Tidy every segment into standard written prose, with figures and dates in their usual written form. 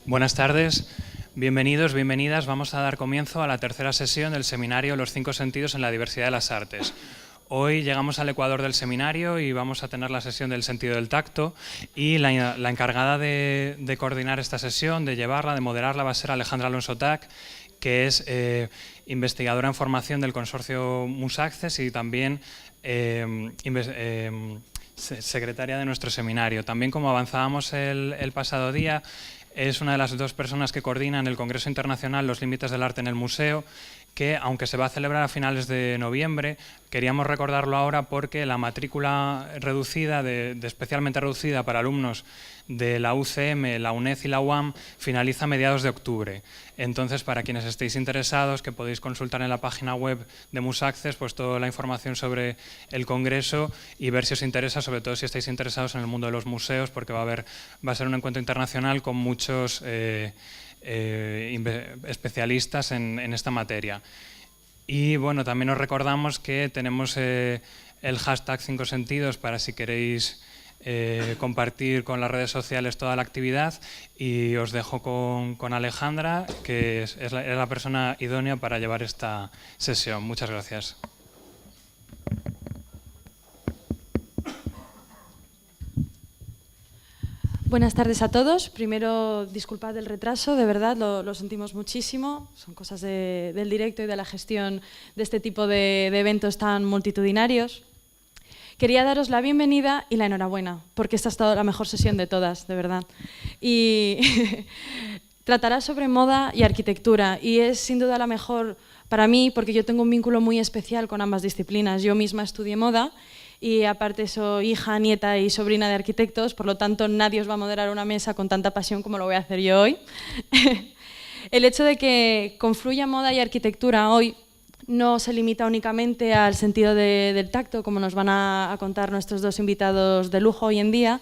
Buenas tardes, bienvenidos, bienvenidas. Vamos a dar comienzo a la tercera sesión del seminario Los 5 sentidos en la diversidad de las artes. Hoy llegamos al ecuador del seminario y vamos a tener la sesión del sentido del tacto, y la encargada de coordinar esta sesión, de llevarla, de moderarla, va a ser Alejandra Alonso Tac, que es investigadora en formación del consorcio Musaccess y también secretaria de nuestro seminario. También, como avanzábamos el pasado día, es una de las dos personas que coordinan el Congreso Internacional Los Límites del Arte en el Museo, que, aunque se va a celebrar a finales de noviembre, queríamos recordarlo ahora porque la matrícula reducida, especialmente reducida para alumnos de la UCM, la UNED y la UAM, finaliza a mediados de octubre. Entonces, para quienes estéis interesados, que podéis consultar en la página web de Musaccess pues toda la información sobre el Congreso y ver si os interesa, sobre todo si estáis interesados en el mundo de los museos, porque va a ser un encuentro internacional con muchos especialistas en esta materia. Y bueno, también os recordamos que tenemos el hashtag 5 sentidos para si queréis compartir con las redes sociales toda la actividad, y os dejo con Alejandra, que es la persona idónea para llevar esta sesión. Muchas gracias. Buenas tardes a todos. Primero, disculpad el retraso, de verdad, lo sentimos muchísimo. Son cosas del directo y de la gestión de este tipo de eventos tan multitudinarios. Quería daros la bienvenida y la enhorabuena, porque esta ha estado la mejor sesión de todas, de verdad. Y tratará sobre moda y arquitectura, y es sin duda la mejor para mí, porque yo tengo un vínculo muy especial con ambas disciplinas. Yo misma estudié moda, y aparte soy hija, nieta y sobrina de arquitectos, por lo tanto nadie os va a moderar una mesa con tanta pasión como lo voy a hacer yo hoy. El hecho de que confluya moda y arquitectura hoy no se limita únicamente al sentido del tacto, como nos van a contar nuestros dos invitados de lujo hoy en día.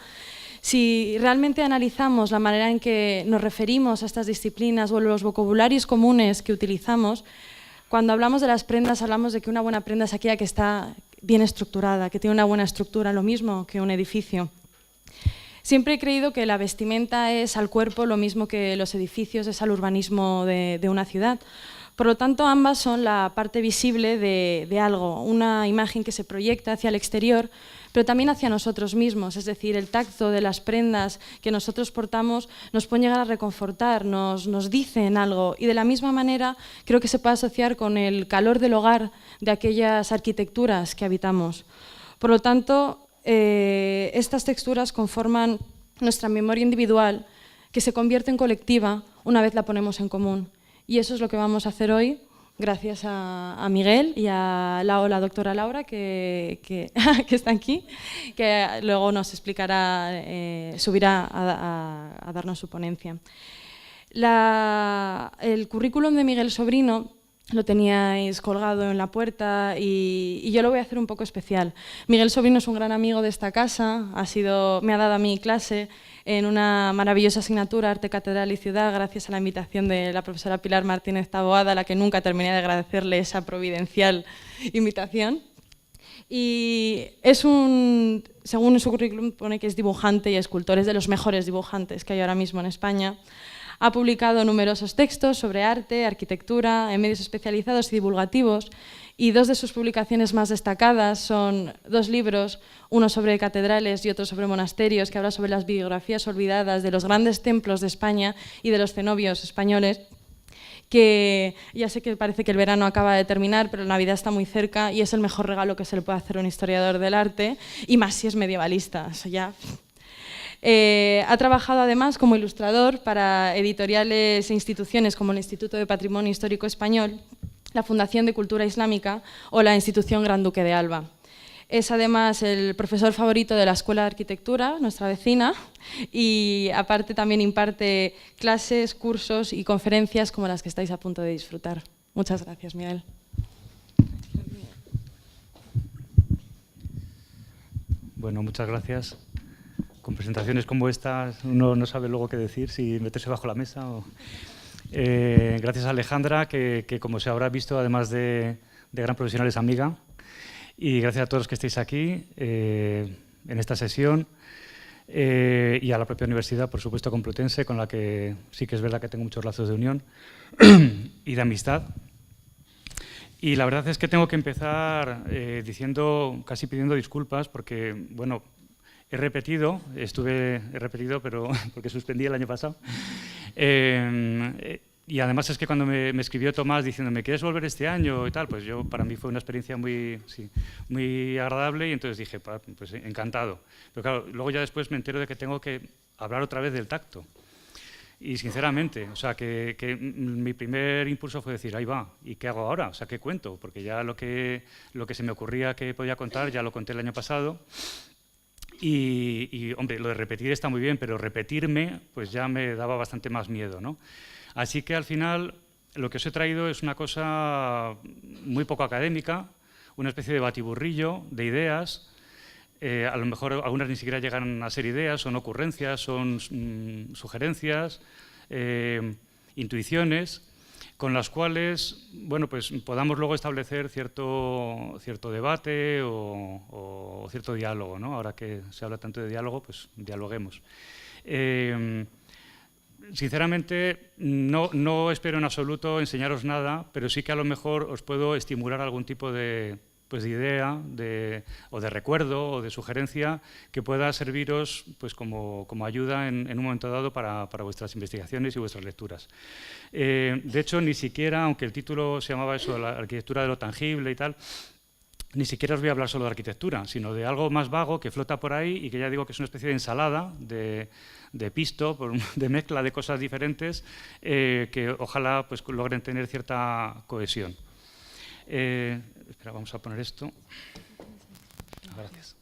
Si realmente analizamos la manera en que nos referimos a estas disciplinas o los vocabularios comunes que utilizamos, cuando hablamos de las prendas, hablamos de que una buena prenda es aquella que está bien estructurada, que tiene una buena estructura, lo mismo que un edificio. Siempre he creído que la vestimenta es al cuerpo lo mismo que los edificios es al urbanismo de una ciudad. Por lo tanto, ambas son la parte visible de algo, una imagen que se proyecta hacia el exterior, pero también hacia nosotros mismos. Es decir, el tacto de las prendas que nosotros portamos nos puede llegar a reconfortar, nos dicen algo. Y de la misma manera creo que se puede asociar con el calor del hogar de aquellas arquitecturas que habitamos. Por lo tanto, estas texturas conforman nuestra memoria individual, que se convierte en colectiva una vez la ponemos en común. Y eso es lo que vamos a hacer hoy, gracias a Miguel y a la doctora Laura, que está aquí, que luego nos explicará, subirá a darnos su ponencia. El currículum de Miguel Sobrino lo teníais colgado en la puerta y yo lo voy a hacer un poco especial. Miguel Sobrino es un gran amigo de esta casa, me ha dado a mí clase en una maravillosa asignatura Arte, Catedral y Ciudad, gracias a la invitación de la profesora Pilar Martínez Taboada, a la que nunca terminé de agradecerle esa providencial invitación. Y según su currículum, pone que es dibujante y escultor, es de los mejores dibujantes que hay ahora mismo en España. Ha publicado numerosos textos sobre arte, arquitectura, en medios especializados y divulgativos, y dos de sus publicaciones más destacadas son dos libros, uno sobre catedrales y otro sobre monasterios, que habla sobre las biografías olvidadas de los grandes templos de España y de los cenobios españoles, que ya sé que parece que el verano acaba de terminar, pero la Navidad está muy cerca y es el mejor regalo que se le puede hacer a un historiador del arte, y más si es medievalista, eso ya. Ha trabajado además como ilustrador para editoriales e instituciones como el Instituto de Patrimonio Histórico Español, la Fundación de Cultura Islámica o la Institución Gran Duque de Alba. Es además el profesor favorito de la Escuela de Arquitectura, nuestra vecina, y aparte también imparte clases, cursos y conferencias como las que estáis a punto de disfrutar. Muchas gracias, Miguel. Bueno, muchas gracias. Con presentaciones como estas uno no sabe luego qué decir, si meterse bajo la mesa o... gracias a Alejandra, que como se habrá visto, además de gran profesional, es amiga. Y gracias a todos los que estéis aquí en esta sesión. y a la propia universidad, por supuesto, Complutense, con la que sí que es verdad que tengo muchos lazos de unión y de amistad. Y la verdad es que tengo que empezar casi pidiendo disculpas porque, bueno, he repetido, pero porque suspendí el año pasado. Y además es que cuando me escribió Tomás diciéndome, ¿quieres volver este año? Y tal, pues para mí fue una experiencia muy agradable y entonces dije, pues encantado. Pero claro, luego ya después me entero de que tengo que hablar otra vez del tacto. Y sinceramente, o sea, que mi primer impulso fue decir, ahí va, ¿y qué hago ahora? O sea, ¿qué cuento? Porque ya lo que se me ocurría que podía contar ya lo conté el año pasado. Y hombre, lo de repetir está muy bien, pero repetirme pues ya me daba bastante más miedo, ¿no? Así que al final lo que os he traído es una cosa muy poco académica, una especie de batiburrillo de ideas. A lo mejor algunas ni siquiera llegan a ser ideas, son ocurrencias, son sugerencias, intuiciones, con las cuales bueno, pues podamos luego establecer cierto debate o cierto diálogo, ¿no? Ahora que se habla tanto de diálogo, pues dialoguemos. Sinceramente, no espero en absoluto enseñaros nada, pero sí que a lo mejor os puedo estimular algún tipo de idea o de recuerdo o de sugerencia que pueda serviros pues, como ayuda en un momento dado para vuestras investigaciones y vuestras lecturas. De hecho, ni siquiera, aunque el título se llamaba eso, la arquitectura de lo tangible y tal, ni siquiera os voy a hablar solo de arquitectura, sino de algo más vago que flota por ahí y que ya digo que es una especie de ensalada, de pisto, de mezcla de cosas diferentes que ojalá pues, logren tener cierta cohesión. Espera, vamos a poner esto. Gracias.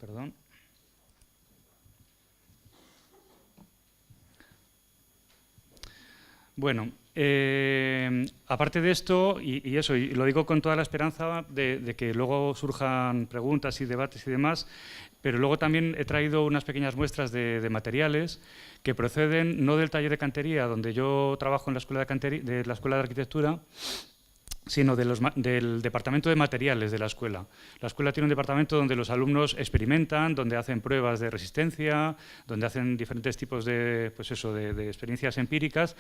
Perdón. Bueno, aparte de esto, y eso, y lo digo con toda la esperanza de que luego surjan preguntas y debates y demás, pero luego también he traído unas pequeñas muestras de materiales que proceden no del taller de cantería, donde yo trabajo en la escuela de arquitectura, sino del departamento de materiales de la escuela. La escuela tiene un departamento donde los alumnos experimentan, donde hacen pruebas de resistencia, donde hacen diferentes tipos de experiencias empíricas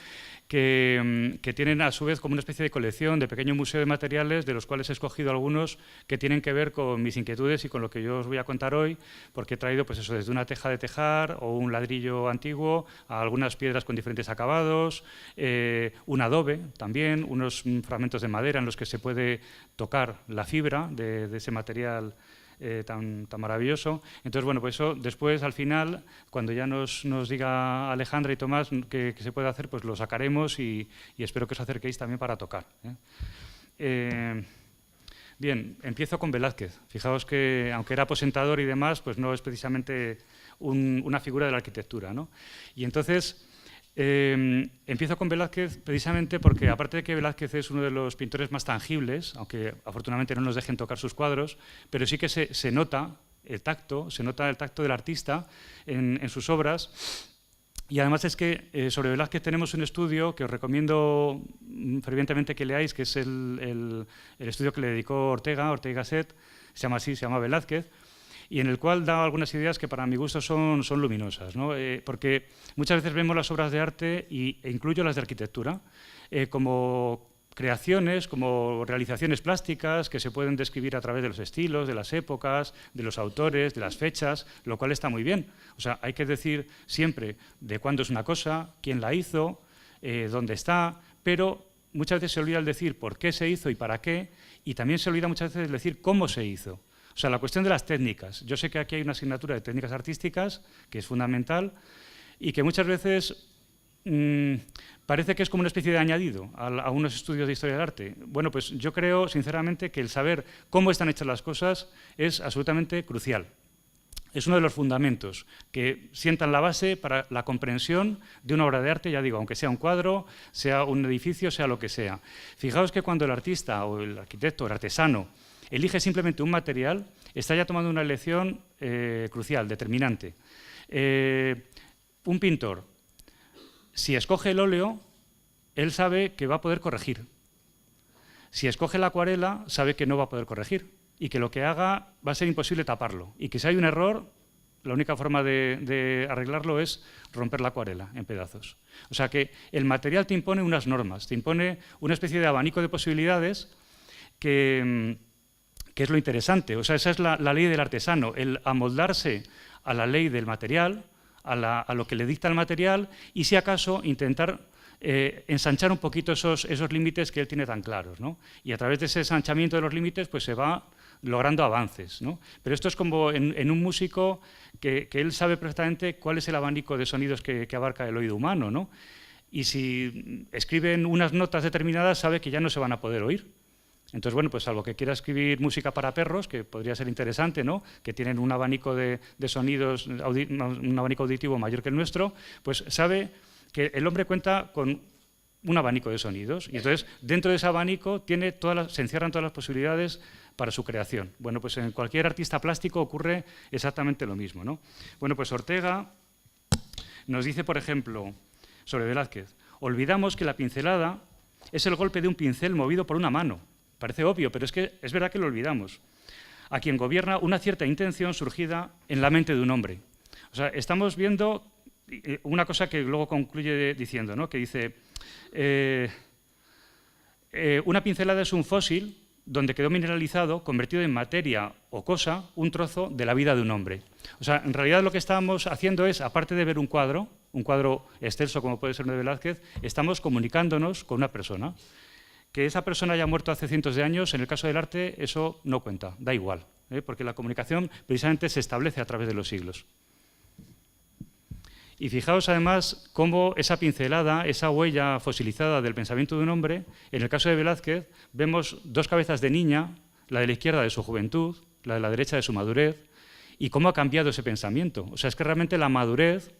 que tienen a su vez como una especie de colección, de pequeño museo de materiales, de los cuales he escogido algunos que tienen que ver con mis inquietudes y con lo que yo os voy a contar hoy, porque he traído pues eso, desde una teja de tejar o un ladrillo antiguo a algunas piedras con diferentes acabados, un adobe también, unos fragmentos de madera en los que se puede tocar la fibra de ese material tan maravilloso. Entonces, bueno, pues eso después, al final, cuando ya nos diga Alejandra y Tomás qué se puede hacer, pues lo sacaremos y espero que os acerquéis también para tocar. Bien, empiezo con Velázquez. Fijaos que, aunque era aposentador y demás, pues no es precisamente una figura de la arquitectura, ¿no? Y entonces empiezo con Velázquez precisamente porque, aparte de que Velázquez es uno de los pintores más tangibles, aunque afortunadamente no nos dejen tocar sus cuadros, pero sí que se nota el tacto del artista en sus obras. Y además es que sobre Velázquez tenemos un estudio que os recomiendo fervientemente que leáis, que es el estudio que le dedicó Ortega y Gasset, se llama Velázquez, y en el cual da algunas ideas que para mi gusto son luminosas, ¿no? Porque muchas veces vemos las obras de arte, e incluyo las de arquitectura, como creaciones, como realizaciones plásticas que se pueden describir a través de los estilos, de las épocas, de los autores, de las fechas, lo cual está muy bien. O sea, hay que decir siempre de cuándo es una cosa, quién la hizo, dónde está, pero muchas veces se olvida el decir por qué se hizo y para qué, y también se olvida muchas veces el decir cómo se hizo. O sea, la cuestión de las técnicas. Yo sé que aquí hay una asignatura de técnicas artísticas que es fundamental y que muchas veces parece que es como una especie de añadido a unos estudios de historia del arte. Bueno, pues yo creo sinceramente que el saber cómo están hechas las cosas es absolutamente crucial. Es uno de los fundamentos que sientan la base para la comprensión de una obra de arte, ya digo, aunque sea un cuadro, sea un edificio, sea lo que sea. Fijaos que cuando el artista o el arquitecto o el artesano elige simplemente un material, está ya tomando una elección crucial, determinante. Un pintor, si escoge el óleo, él sabe que va a poder corregir. Si escoge la acuarela, sabe que no va a poder corregir y que lo que haga va a ser imposible taparlo. Y que si hay un error, la única forma de arreglarlo es romper la acuarela en pedazos. O sea que el material te impone unas normas, te impone una especie de abanico de posibilidades que es lo interesante. O sea, esa es la ley del artesano, el amoldarse a la ley del material, a lo que le dicta el material y, si acaso, intentar ensanchar un poquito esos límites que él tiene tan claros, ¿no? Y a través de ese ensanchamiento de los límites pues se va logrando avances, ¿no? Pero esto es como en un músico que él sabe perfectamente cuál es el abanico de sonidos que abarca el oído humano, ¿no? Y si escriben unas notas determinadas, sabe que ya no se van a poder oír. Entonces, bueno, pues salvo que quiera escribir música para perros, que podría ser interesante, ¿no? Que tienen un abanico de sonidos, un abanico auditivo mayor que el nuestro, pues sabe que el hombre cuenta con un abanico de sonidos y entonces dentro de ese abanico se encierran todas las posibilidades para su creación. Bueno, pues en cualquier artista plástico ocurre exactamente lo mismo, ¿no? Bueno, pues Ortega nos dice, por ejemplo, sobre Velázquez: olvidamos que la pincelada es el golpe de un pincel movido por una mano. Parece obvio, pero es que es verdad que lo olvidamos. A quien gobierna una cierta intención surgida en la mente de un hombre. O sea, estamos viendo una cosa que luego concluye diciendo, ¿no? Que dice, una pincelada es un fósil donde quedó mineralizado, convertido en materia o cosa, un trozo de la vida de un hombre. O sea, en realidad lo que estamos haciendo es, aparte de ver un cuadro excelso como puede ser de Velázquez, estamos comunicándonos con una persona. Que esa persona haya muerto hace cientos de años, en el caso del arte, eso no cuenta, da igual, porque la comunicación precisamente se establece a través de los siglos. Y fijaos además cómo esa pincelada, esa huella fosilizada del pensamiento de un hombre, en el caso de Velázquez vemos dos cabezas de niña, la de la izquierda de su juventud, la de la derecha de su madurez, y cómo ha cambiado ese pensamiento. O sea, es que realmente la madurez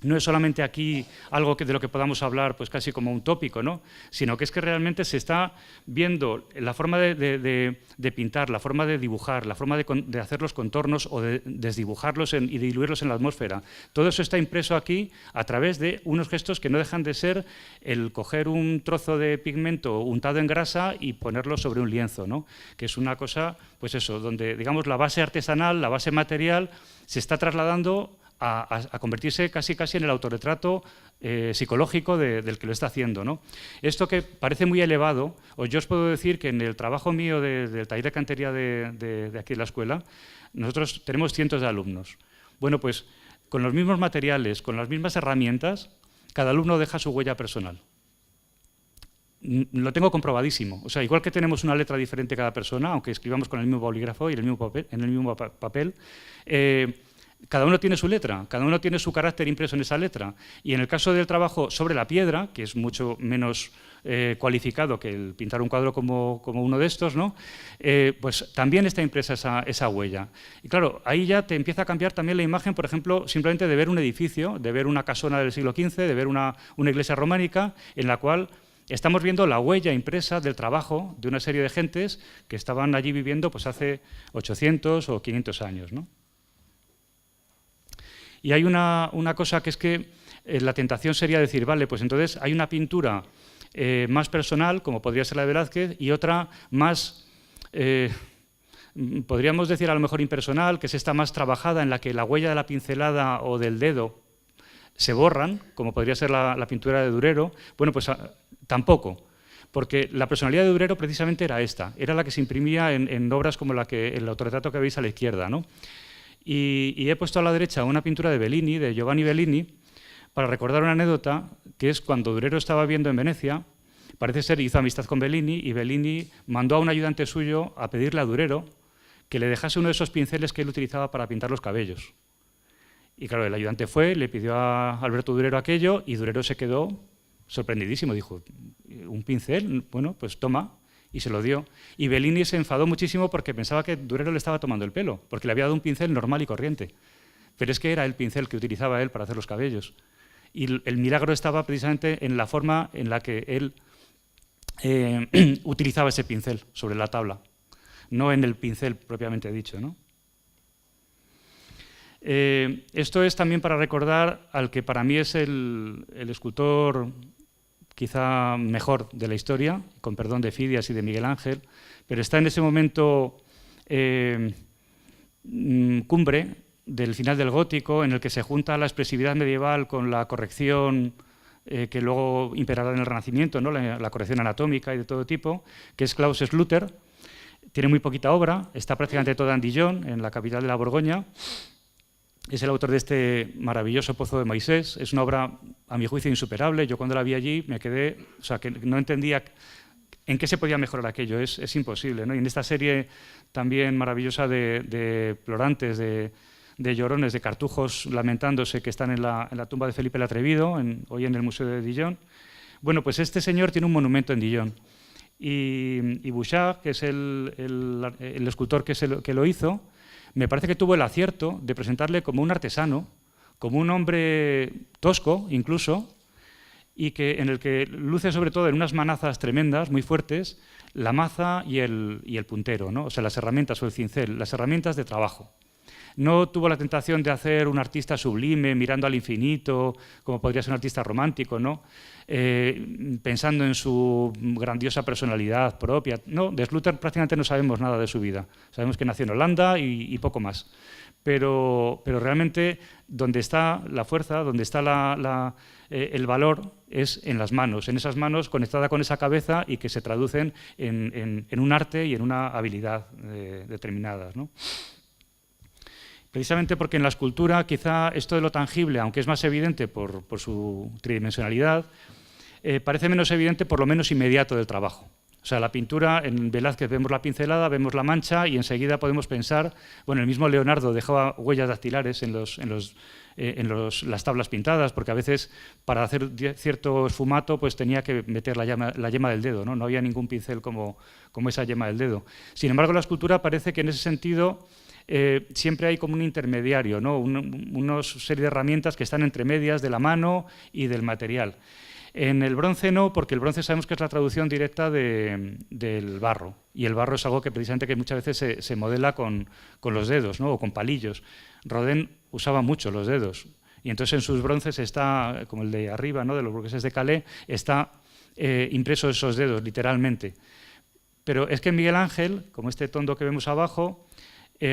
no es solamente aquí algo de lo que podamos hablar pues casi como un tópico, ¿no? Sino que es que realmente se está viendo la forma de pintar, la forma de dibujar, la forma de hacer los contornos o de desdibujarlos y diluirlos en la atmósfera. Todo eso está impreso aquí a través de unos gestos que no dejan de ser el coger un trozo de pigmento untado en grasa y ponerlo sobre un lienzo, ¿no? Que es una cosa, pues eso, donde digamos la base artesanal, la base material se está trasladando a convertirse casi en el autorretrato psicológico del que lo está haciendo, ¿no? Esto que parece muy elevado, yo os puedo decir que en el trabajo mío del taller de cantería de aquí de la escuela, nosotros tenemos cientos de alumnos. Bueno, pues con los mismos materiales, con las mismas herramientas, cada alumno deja su huella personal. Lo tengo comprobadísimo. O sea, igual que tenemos una letra diferente cada persona, aunque escribamos con el mismo bolígrafo y en el mismo papel, cada uno tiene su letra, cada uno tiene su carácter impreso en esa letra. Y en el caso del trabajo sobre la piedra, que es mucho menos cualificado que el pintar un cuadro como uno de estos, ¿no? Pues también está impresa esa huella. Y claro, ahí ya te empieza a cambiar también la imagen, por ejemplo, simplemente de ver un edificio, de ver una casona del siglo XV, de ver una iglesia románica, en la cual estamos viendo la huella impresa del trabajo de una serie de gentes que estaban allí viviendo pues, hace 800 o 500 años, ¿no? Y hay una cosa que es que la tentación sería decir, vale, pues entonces hay una pintura más personal, como podría ser la de Velázquez, y otra más, podríamos decir a lo mejor impersonal, que es esta más trabajada, en la que la huella de la pincelada o del dedo se borran, como podría ser la pintura de Durero. Bueno, pues tampoco. Porque la personalidad de Durero precisamente era esta, era la que se imprimía en obras como el autorretrato que veis a la izquierda, ¿no? Y he puesto a la derecha una pintura de Bellini, de Giovanni Bellini, para recordar una anécdota, que es cuando Durero estaba viviendo en Venecia, parece ser hizo amistad con Bellini, y Bellini mandó a un ayudante suyo a pedirle a Durero que le dejase uno de esos pinceles que él utilizaba para pintar los cabellos. Y claro, el ayudante fue, le pidió a Alberto Durero aquello, y Durero se quedó sorprendidísimo, dijo, ¿un pincel? Bueno, pues toma. Y se lo dio. Y Bellini se enfadó muchísimo porque pensaba que Durero le estaba tomando el pelo, porque le había dado un pincel normal y corriente. Pero es que era el pincel que utilizaba él para hacer los cabellos. Y el milagro estaba precisamente en la forma en la que él utilizaba ese pincel sobre la tabla, no en el pincel propiamente dicho, ¿no? Esto es también para recordar al que para mí es el escultor quizá mejor de la historia, con perdón de Fidias y de Miguel Ángel, pero está en ese momento cumbre del final del gótico, en el que se junta la expresividad medieval con la corrección que luego imperará en el Renacimiento, ¿no? la corrección anatómica y de todo tipo, que es Claus Sluter. Tiene muy poquita obra, está prácticamente toda en Dijon, en la capital de la Borgoña. Es el autor de este maravilloso Pozo de Moisés. Es una obra, a mi juicio, insuperable. Yo cuando la vi allí me quedé, o sea, que no entendía en qué se podía mejorar aquello. Es imposible, ¿no? Y en esta serie también maravillosa de plorantes, de llorones, de cartujos lamentándose que están en la tumba de Felipe el Atrevido, hoy en el Museo de Dijon. Bueno, pues este señor tiene un monumento en Dijon. Y Bouchard, que es el escultor que lo hizo, me parece que tuvo el acierto de presentarle como un artesano, como un hombre tosco incluso, y en el que luce sobre todo en unas manazas tremendas, muy fuertes, la maza y el puntero, ¿no? O sea, las herramientas o el cincel, las herramientas de trabajo. No tuvo la tentación de hacer un artista sublime, mirando al infinito, como podría ser un artista romántico, ¿no? Pensando en su grandiosa personalidad propia. No, de Sluter prácticamente no sabemos nada de su vida. Sabemos que nació en Holanda y poco más. Pero realmente donde está la fuerza, donde está el valor, es en las manos, en esas manos conectadas con esa cabeza y que se traducen en un arte y en una habilidad determinadas, ¿no? Precisamente porque en la escultura quizá esto de lo tangible, aunque es más evidente por su tridimensionalidad, parece menos evidente por lo menos inmediato del trabajo. O sea, la pintura, en Velázquez vemos la pincelada, vemos la mancha y enseguida podemos pensar, bueno, el mismo Leonardo dejaba huellas dactilares en las tablas pintadas, porque a veces para hacer cierto esfumato pues tenía que meter la yema del dedo, ¿no? No había ningún pincel como esa yema del dedo. Sin embargo, la escultura parece que en ese sentido siempre hay como un intermediario, ¿no? Una serie de herramientas que están entre medias de la mano y del material. En el bronce no, porque el bronce sabemos que es la traducción directa del barro, y el barro es algo que precisamente que muchas veces se modela con los dedos, ¿no? O con palillos. Rodin usaba mucho los dedos, y entonces en sus bronces está, como el de arriba, ¿no? De los burgueses de Calais, está impreso esos dedos, literalmente. Pero es que en Miguel Ángel, como este tondo que vemos abajo,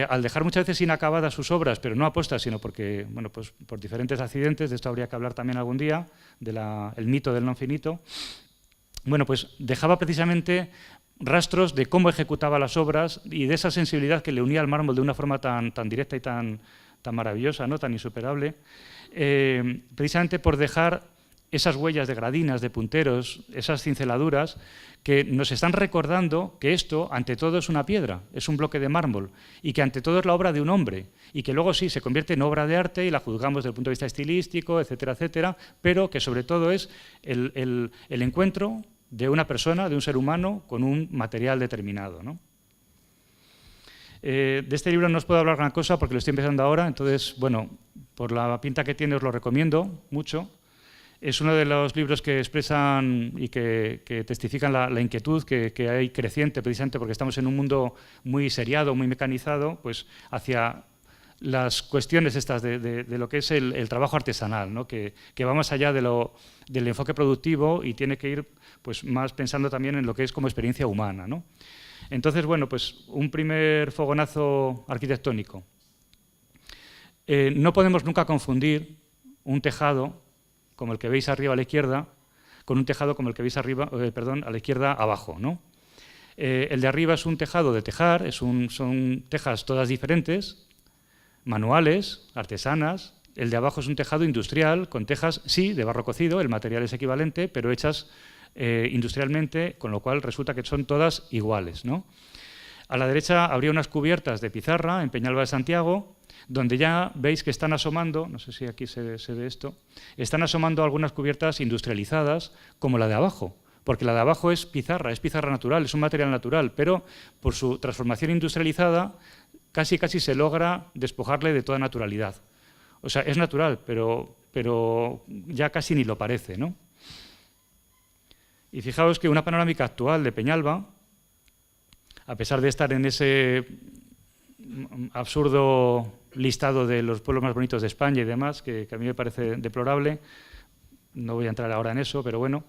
al dejar muchas veces inacabadas sus obras, pero no aposta, sino porque, bueno, pues por diferentes accidentes, de esto habría que hablar también algún día, el mito del non finito, bueno, pues dejaba precisamente rastros de cómo ejecutaba las obras y de esa sensibilidad que le unía al mármol de una forma tan directa y tan maravillosa, ¿no? Tan insuperable, precisamente por dejar esas huellas de gradinas, de punteros, esas cinceladuras que nos están recordando que esto, ante todo, es una piedra, es un bloque de mármol, y que ante todo es la obra de un hombre, y que luego sí se convierte en obra de arte y la juzgamos desde el punto de vista estilístico, etcétera, etcétera, pero que sobre todo es el encuentro de una persona, de un ser humano, con un material determinado, ¿no? De este libro no os puedo hablar gran cosa porque lo estoy empezando ahora, entonces, bueno, por la pinta que tiene os lo recomiendo mucho. Es uno de los libros que expresan y que testifican la inquietud que hay creciente, precisamente porque estamos en un mundo muy seriado, muy mecanizado, pues hacia las cuestiones estas de lo que es el trabajo artesanal, ¿no? que va más allá del enfoque productivo y tiene que ir pues, más pensando también en lo que es como experiencia humana, ¿no? Entonces, bueno, pues un primer fogonazo arquitectónico. No podemos nunca confundir un tejado como el que veis arriba a la izquierda, con un tejado como el que veis arriba, a la izquierda abajo, ¿no? El de arriba es un tejado de tejar, son tejas todas diferentes, manuales, artesanas. El de abajo es un tejado industrial, con tejas, sí, de barro cocido, el material es equivalente, pero hechas industrialmente, con lo cual resulta que son todas iguales, ¿no? A la derecha habría unas cubiertas de pizarra en Peñalba de Santiago, donde ya veis que están asomando, no sé si aquí se ve esto, están asomando algunas cubiertas industrializadas como la de abajo, porque la de abajo es pizarra natural, es un material natural, pero por su transformación industrializada casi se logra despojarle de toda naturalidad. O sea, es natural, pero ya casi ni lo parece, ¿no? Y fijaos que una panorámica actual de Peñalba, a pesar de estar en ese absurdo listado de los pueblos más bonitos de España y demás, que a mí me parece deplorable, no voy a entrar ahora en eso, pero bueno,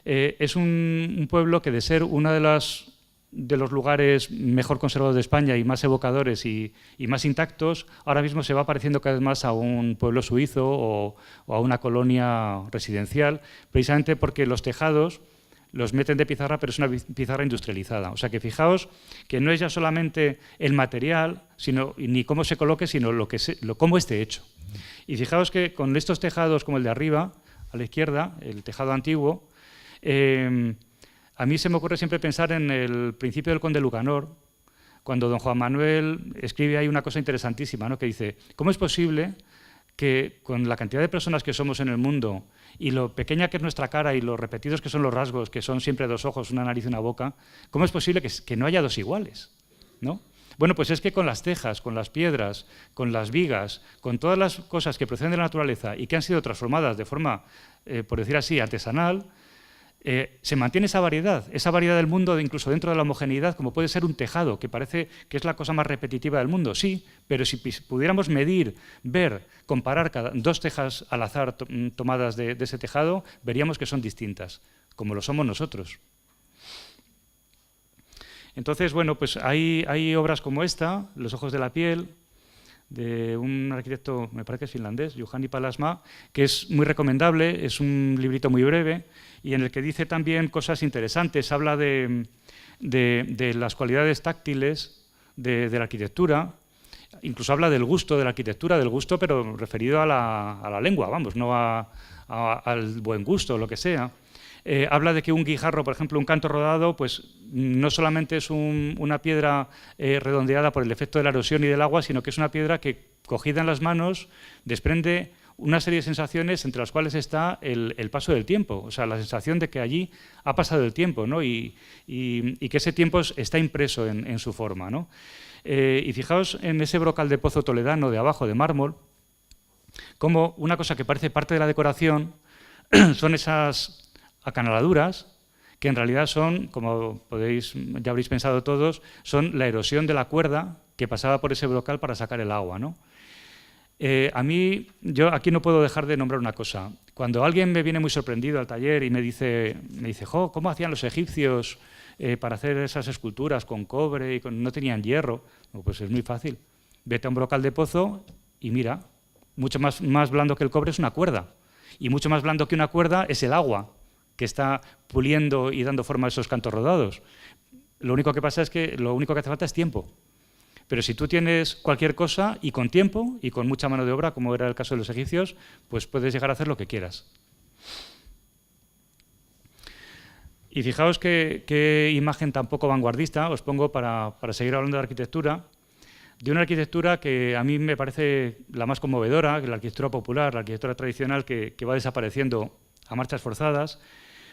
es un pueblo que, de ser uno de los lugares mejor conservados de España y más evocadores y más intactos, ahora mismo se va pareciendo cada vez más a un pueblo suizo o a una colonia residencial, precisamente porque los tejados los meten de pizarra, pero es una pizarra industrializada. O sea que fijaos que no es ya solamente el material, ni cómo se coloque, sino cómo esté hecho. Y fijaos que con estos tejados como el de arriba, a la izquierda, el tejado antiguo, a mí se me ocurre siempre pensar en el Principio del Conde Lucanor, cuando don Juan Manuel escribe ahí una cosa interesantísima, ¿no? Que dice, ¿cómo es posible que con la cantidad de personas que somos en el mundo y lo pequeña que es nuestra cara y lo repetidos que son los rasgos, que son siempre 2 ojos, una nariz y una boca, cómo es posible que no haya 2 iguales, ¿no? Bueno, pues es que con las tejas, con las piedras, con las vigas, con todas las cosas que proceden de la naturaleza y que han sido transformadas de forma, por decir así, artesanal, se mantiene esa variedad del mundo, incluso dentro de la homogeneidad, como puede ser un tejado, que parece que es la cosa más repetitiva del mundo. Sí, pero si pudiéramos medir, ver, comparar 2 tejas al azar tomadas de ese tejado, veríamos que son distintas, como lo somos nosotros. Entonces, bueno, pues hay obras como esta, Los ojos de la piel, de un arquitecto, me parece que es finlandés, Juhani Palasmaa, que es muy recomendable, es un librito muy breve y en el que dice también cosas interesantes. Habla de las cualidades táctiles de la arquitectura, incluso habla del gusto de la arquitectura, del gusto pero referido a la lengua, vamos, no al buen gusto o lo que sea. Habla de que un guijarro, por ejemplo, un canto rodado, pues no solamente es una piedra redondeada por el efecto de la erosión y del agua, sino que es una piedra que, cogida en las manos, desprende una serie de sensaciones entre las cuales está el paso del tiempo, o sea, la sensación de que allí ha pasado el tiempo, ¿no? y que ese tiempo está impreso en su forma, ¿no? Y fijaos en ese brocal de pozo toledano de abajo, de mármol, como una cosa que parece parte de la decoración son esas acanaladuras, que en realidad son, como ya habréis pensado todos, son la erosión de la cuerda que pasaba por ese brocal para sacar el agua, ¿no? Yo aquí no puedo dejar de nombrar una cosa. Cuando alguien me viene muy sorprendido al taller y me dice, jo, ¿cómo hacían los egipcios para hacer esas esculturas con cobre y no tenían hierro? Pues es muy fácil. Vete a un brocal de pozo y mira, mucho más blando que el cobre es una cuerda, y mucho más blando que una cuerda es el agua que está puliendo y dando forma a esos cantos rodados. Lo único que pasa es que lo único que hace falta es tiempo. Pero si tú tienes cualquier cosa y con tiempo y con mucha mano de obra, como era el caso de los egipcios, pues puedes llegar a hacer lo que quieras. Y fijaos qué imagen tan poco vanguardista os pongo para seguir hablando de arquitectura, de una arquitectura que a mí me parece la más conmovedora, que la arquitectura popular, la arquitectura tradicional que va desapareciendo a marchas forzadas,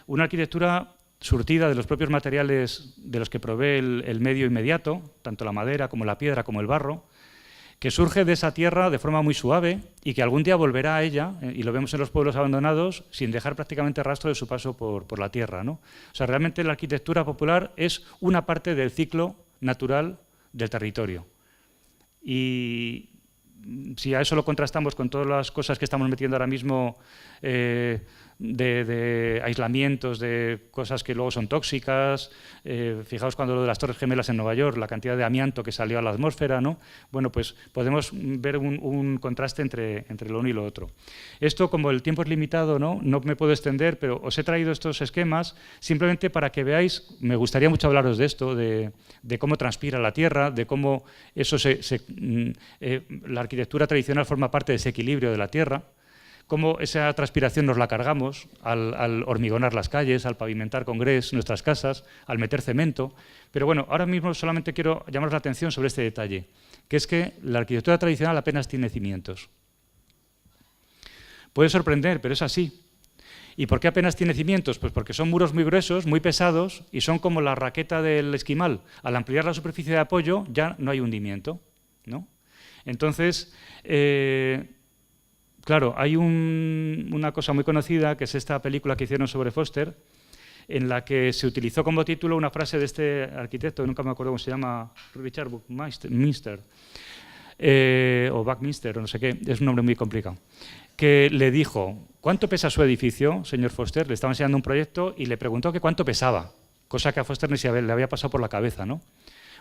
una arquitectura surtida de los propios materiales de los que provee el medio inmediato, tanto la madera como la piedra como el barro, que surge de esa tierra de forma muy suave y que algún día volverá a ella, y lo vemos en los pueblos abandonados, sin dejar prácticamente rastro de su paso por la tierra, ¿no? O sea, realmente la arquitectura popular es una parte del ciclo natural del territorio. Y si a eso lo contrastamos con todas las cosas que estamos metiendo ahora mismo, de aislamientos, de cosas que luego son tóxicas, fijaos cuando lo de las Torres Gemelas en Nueva York, la cantidad de amianto que salió a la atmósfera, ¿no? Bueno, pues podemos ver un contraste entre lo uno y lo otro. Esto, como el tiempo es limitado, no me puedo extender, pero os he traído estos esquemas simplemente para que veáis, me gustaría mucho hablaros de esto, de cómo transpira la tierra, de cómo eso la arquitectura tradicional forma parte de ese equilibrio de la tierra, cómo esa transpiración nos la cargamos al hormigonar las calles, al pavimentar con grés nuestras casas, al meter cemento. Pero bueno, ahora mismo solamente quiero llamaros la atención sobre este detalle, que es que la arquitectura tradicional apenas tiene cimientos. Puede sorprender, pero es así. ¿Y por qué apenas tiene cimientos? Pues porque son muros muy gruesos, muy pesados, y son como la raqueta del esquimal. Al ampliar la superficie de apoyo ya no hay hundimiento, ¿no? Entonces, claro, hay una cosa muy conocida, que es esta película que hicieron sobre Foster, en la que se utilizó como título una frase de este arquitecto, nunca me acuerdo cómo se llama, Richard Buckminster, o Buckminster, o no sé qué, es un nombre muy complicado. que le dijo, ¿cuánto pesa su edificio, señor Foster? Le estaba enseñando un proyecto y le preguntó que cuánto pesaba, cosa que a Foster ni le había pasado por la cabeza, ¿no?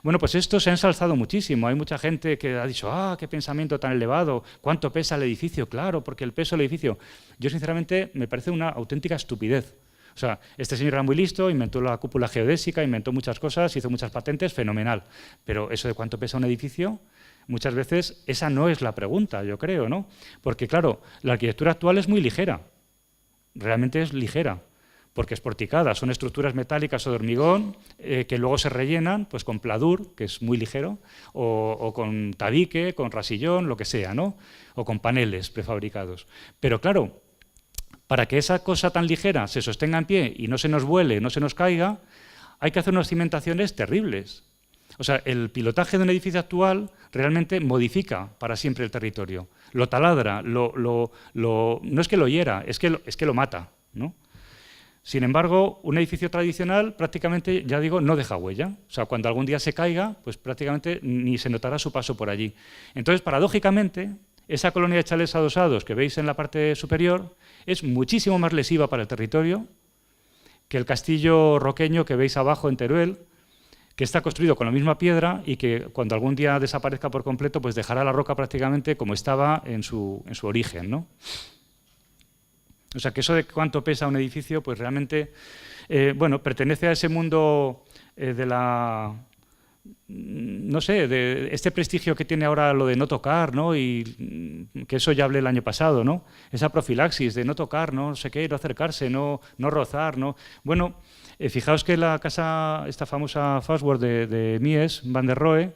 Bueno, pues esto se ha ensalzado muchísimo. Hay mucha gente que ha dicho, qué pensamiento tan elevado, ¿cuánto pesa el edificio? Claro, porque el peso del edificio. Yo, sinceramente, me parece una auténtica estupidez. O sea, este señor era muy listo, inventó la cúpula geodésica, inventó muchas cosas, hizo muchas patentes, fenomenal. Pero eso de cuánto pesa un edificio, muchas veces esa no es la pregunta, yo creo, ¿no? Porque, claro, la arquitectura actual es muy ligera. Realmente es ligera. Porque es porticada, son estructuras metálicas o de hormigón que luego se rellenan pues, con pladur, que es muy ligero, o con tabique, con rasillón, lo que sea, ¿no? O con paneles prefabricados. Pero claro, para que esa cosa tan ligera se sostenga en pie y no se nos vuele, no se nos caiga, hay que hacer unas cimentaciones terribles. O sea, el pilotaje de un edificio actual realmente modifica para siempre el territorio. Lo taladra, no es que lo hiera, es que lo mata, ¿no? Sin embargo, un edificio tradicional prácticamente, ya digo, no deja huella. O sea, cuando algún día se caiga, pues prácticamente ni se notará su paso por allí. Entonces, paradójicamente, esa colonia de chalés adosados que veis en la parte superior es muchísimo más lesiva para el territorio que el castillo roqueño que veis abajo en Teruel, que está construido con la misma piedra y que cuando algún día desaparezca por completo, pues dejará la roca prácticamente como estaba en su origen, ¿no? O sea, que eso de cuánto pesa un edificio, pues realmente, bueno, pertenece a ese mundo de la, no sé, de este prestigio que tiene ahora lo de no tocar, ¿no? Y que eso ya hablé el año pasado, ¿no? Esa profilaxis de no tocar, no sé qué, no acercarse, no rozar, ¿no? Bueno, fijaos que la casa, esta famosa Fastword de Mies van der Rohe,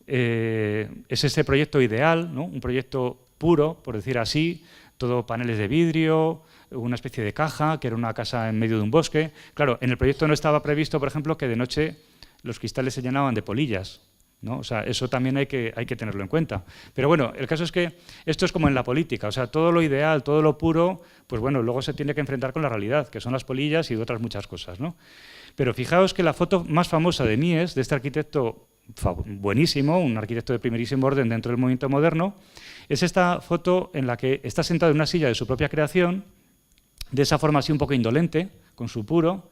es ese proyecto ideal, ¿no? Un proyecto puro, por decir así, todo paneles de vidrio, una especie de caja, que era una casa en medio de un bosque. Claro, en el proyecto no estaba previsto, por ejemplo, que de noche los cristales se llenaban de polillas, ¿no? O sea, eso también hay que tenerlo en cuenta. Pero bueno, el caso es que esto es como en la política, o sea, todo lo ideal, todo lo puro, pues bueno, luego se tiene que enfrentar con la realidad, que son las polillas y otras muchas cosas, ¿no? Pero fijaos que la foto más famosa de Mies, de este arquitecto buenísimo, un arquitecto de primerísimo orden dentro del movimiento moderno, es esta foto en la que está sentado en una silla de su propia creación, de esa forma así un poco indolente, con su puro,